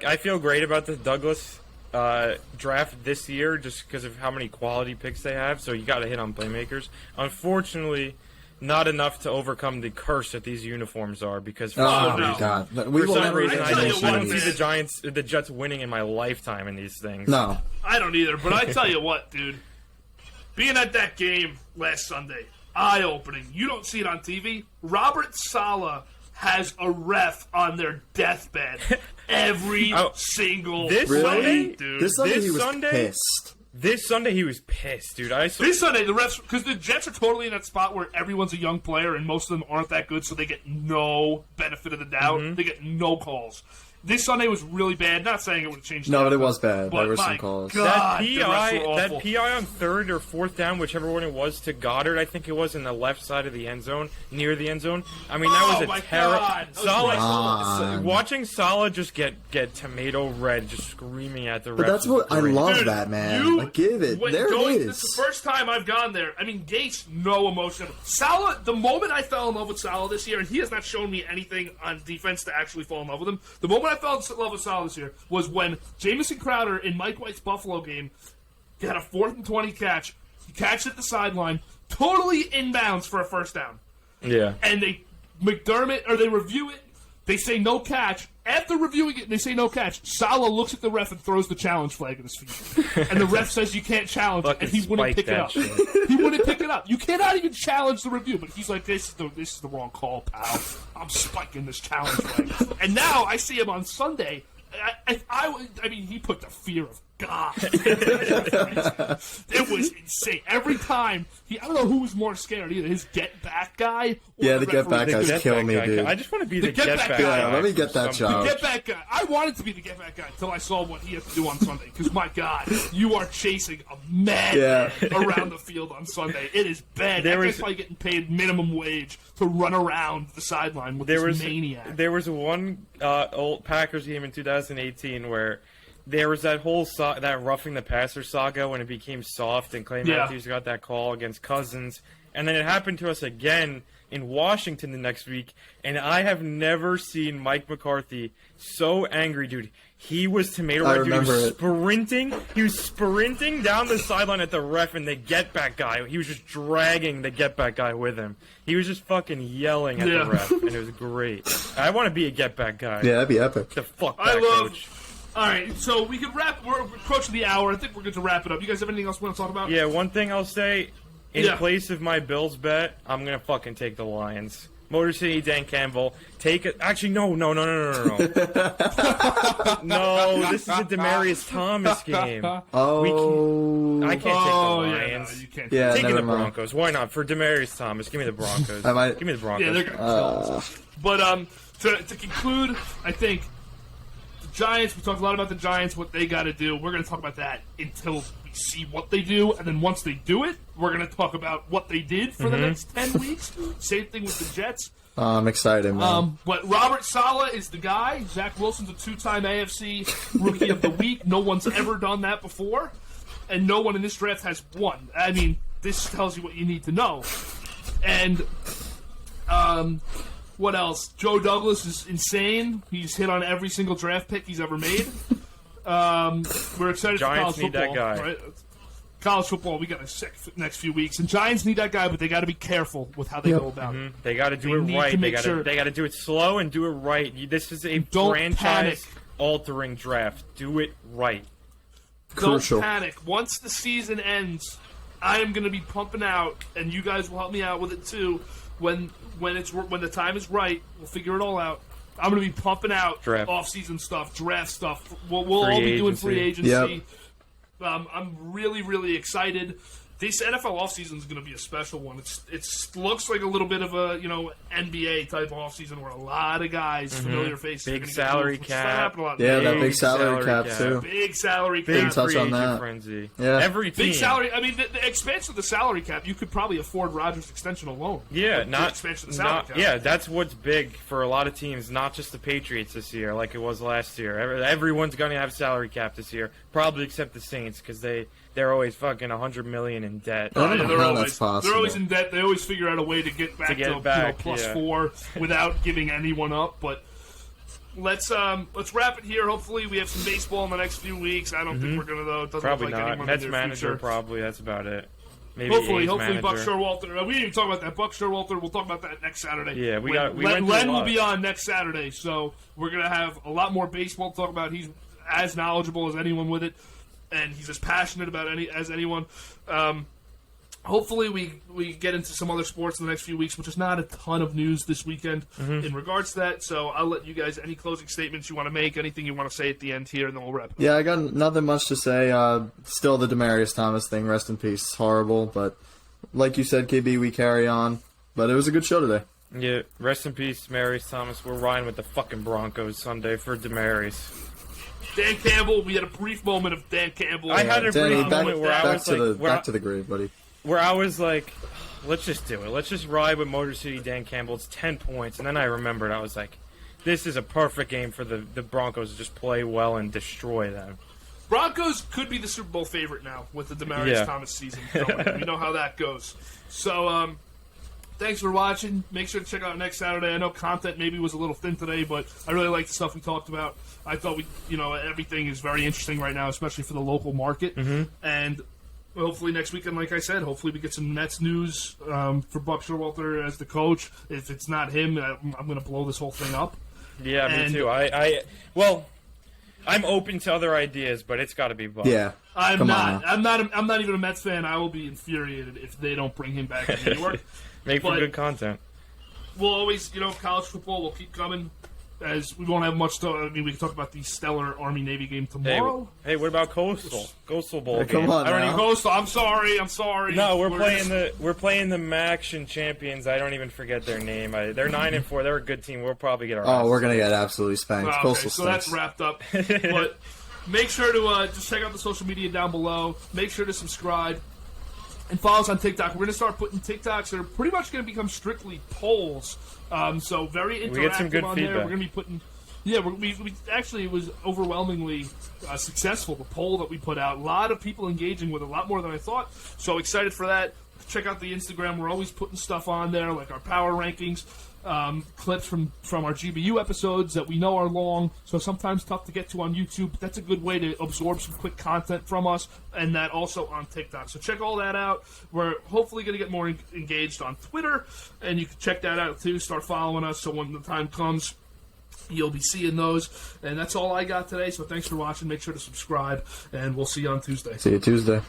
I feel great about the Douglas draft this year just because of how many quality picks they have. So you got to hit on playmakers. Unfortunately, not enough to overcome the curse that these uniforms are because for Oh some my reason, god, we for will some never reason get I tell you don't what, see man. the Jets winning in my lifetime in these things. No, I don't either, but I tell you what, dude. Being at that game last Sunday, eye-opening. You don't see it on TV. Robert Saleh has a ref on their deathbed every single Sunday, dude. This Sunday he was pissed. This Sunday he was pissed, dude. This Sunday the refs, because the Jets are totally in that spot where everyone's a young player and most of them aren't that good, so they get no benefit of the doubt. They get no calls. This Sunday was really bad. Not saying it would have changed. No, but it was bad. There were some calls. God, that PI on third or fourth down, whichever one it was, to Goddard, I think it was, in the left side of the end zone, near the end zone. I mean, that was a terrible. Watching Saleh just get tomato red, just screaming at the refs. But that's what I love, that man. Like, give it. There it is. This is the first time I've gone there. I mean, Gates, no emotion. Saleh, the moment I fell in love with Saleh this year, and he has not shown me anything on defense to actually fall in love with him. The moment I fell in love with Saleh this year was when Jamison Crowder in Mike White's Buffalo game had a 4th and 20 catch. He catched at the sideline, totally inbounds for a first down. Yeah. And they review it. They say no catch. After reviewing it, they say no catch. Saleh looks at the ref and throws the challenge flag at his feet. And the ref says you can't challenge it, and he wouldn't pick it up. He wouldn't pick it up. You cannot even challenge the review, but he's like, this is the wrong call, pal. I'm spiking this challenge flag. And now I see him on Sunday. I mean, he put the fear of God. It was insane. Every time, I don't know who was more scared, either his get back guy or the get back guy's killing me, dude. I just want to be the get back guy. Yeah, let me get that job. The get back guy. I wanted to be the get back guy until I saw what he had to do on Sunday. Because, my God, you are chasing a madman around the field on Sunday. It is bad. That guy's probably getting paid minimum wage to run around the sideline with this maniac. There was one old Packers game in 2018 where there was that whole that roughing the passer saga when it became soft and Clay Matthews got that call against Cousins. And then it happened to us again in Washington the next week. And I have never seen Mike McCarthy so angry, dude. He was tomato red. He was sprinting down the sideline at the ref and the get back guy. He was just dragging the get back guy with him. He was just fucking yelling at the ref, and it was great. I want to be a get back guy. Yeah, that'd be epic. The fuck back coach. All right, so we can wrap. We're approaching the hour. I think we're good to wrap it up. You guys have anything else you want to talk about? Yeah, one thing I'll say. In place of my Bills bet, I'm going to fucking take the Lions. Motor City, Dan Campbell. Take it. Actually, no. No, this is a Demarius Thomas game. Oh. I can't take the Lions. No, you can't. Taking the Broncos. Why not? For Demarius Thomas, give me the Broncos. Give me the Broncos. Yeah, they're going to kill us. But to conclude, I think the Giants, we talked a lot about the Giants, what they got to do. We're going to talk about that until we see what they do. And then once they do it, we're going to talk about what they did for the next 10 weeks. Same thing with the Jets. I'm excited, man. But Robert Saleh is the guy. Zach Wilson's a 2-time AFC Rookie of the Week. No one's ever done that before. And no one in this draft has won. I mean, this tells you what you need to know. And what else? Joe Douglas is insane. He's hit on every single draft pick he's ever made. We're excited Giants for college football. need that guy. Right? College football, we got a sick next few weeks. And Giants need that guy, but they got to be careful with how they go about it. They got to do it right. They got to do it slow and do it right. This is a franchise-altering draft. Do it right. Crucial. Don't panic. Once the season ends, I am going to be pumping out, and you guys will help me out with it too. When the time is right, we'll figure it all out. I'm going to be pumping out off-season stuff, draft stuff. We'll all be doing free agency. Yep. I'm really, really excited. This NFL offseason is going to be a special one. It looks like a little bit of a NBA type offseason where a lot of guys, familiar faces, big salary cap. Yeah, that big salary cap too. Big salary cap. Big touch on that. Frenzy. Yeah, every team. Big salary. I mean, the expansion of the salary cap, you could probably afford Rodgers' extension alone. Yeah, not expansion of the salary cap. Yeah, that's what's big for a lot of teams. Not just the Patriots this year, like it was last year. Everyone's going to have salary cap this year, probably except the Saints because they're always fucking $100 million in debt. I don't know how that's possible. They're always in debt. They always figure out a way to get back to plus 4 without giving anyone up. But let's wrap it here. Hopefully, we have some baseball in the next few weeks. I don't think we're gonna though. It doesn't probably look like not. anyone Mets in their manager future. probably. That's about it. Maybe hopefully, manager. Buck Sherwalter. We didn't even talk about that. Buck Sherwalter. We'll talk about that next Saturday. Yeah, Len will be on next Saturday, so we're gonna have a lot more baseball to talk about. He's as knowledgeable as anyone with it. and he's as passionate about as anyone. Hopefully we get into some other sports in the next few weeks, which is not a ton of news this weekend in regards to that. So I'll let you guys, any closing statements you want to make, anything you want to say at the end here, and then we'll wrap it up. Yeah, I got nothing much to say. Still the Demaryius Thomas thing, rest in peace. It's horrible, but like you said, KB, we carry on. But it was a good show today. Yeah, rest in peace, Demaryius Thomas. We're riding with the fucking Broncos Sunday for Demaryius. Dan Campbell, we had a brief moment of Dan Campbell. I had a brief Danny, moment where I was like, back to the grave, buddy. Where I was like, let's just do it. Let's just ride with Motor City Dan Campbell. It's 10 points. And then I remembered, I was like, this is a perfect game for the Broncos to just play well and destroy them. Broncos could be the Super Bowl favorite now with the Demaryius Thomas season going. We know how that goes. So, thanks for watching. Make sure to check out next Saturday. I know content maybe was a little thin today, but I really like the stuff we talked about. I thought everything is very interesting right now, especially for the local market. And hopefully next weekend, like I said, hopefully we get some Nets news for Buck Showalter as the coach. If it's not him, I'm going to blow this whole thing up. Yeah, me too. I'm open to other ideas, but it's got to be Buck. Yeah, I'm not even a Mets fan. I will be infuriated if they don't bring him back to New York. Make for good content. We'll always, college football will keep coming. As we won't have much to. I mean, we can talk about the stellar Army-Navy game tomorrow. Hey, what about Coastal Bowl game? Come on, I don't even Coastal. I'm sorry. No, we're playing the Maction champions. I don't even forget their name. They're 9-4. They're a good team. We'll probably get our. Oh, we're gonna get absolutely spanked. Okay, Coastal so that's wrapped up. But make sure to just check out the social media down below. Make sure to subscribe. And follow us on TikTok. We're going to start putting TikToks that are pretty much going to become strictly polls. So very interactive we get some good on feedback. there. We're going to be putting... Yeah, we actually, it was overwhelmingly successful, the poll that we put out. A lot of people engaging with it, a lot more than I thought. So excited for that. Check out the Instagram. We're always putting stuff on there, like our power rankings, clips from our GBU episodes that we know are long, so sometimes tough to get to on YouTube. But that's a good way to absorb some quick content from us, and that also on TikTok. So check all that out. We're hopefully going to get more engaged on Twitter, and you can check that out too. Start following us, so when the time comes, you'll be seeing those. And that's all I got today, so thanks for watching. Make sure to subscribe, and we'll see you on Tuesday. See you Tuesday.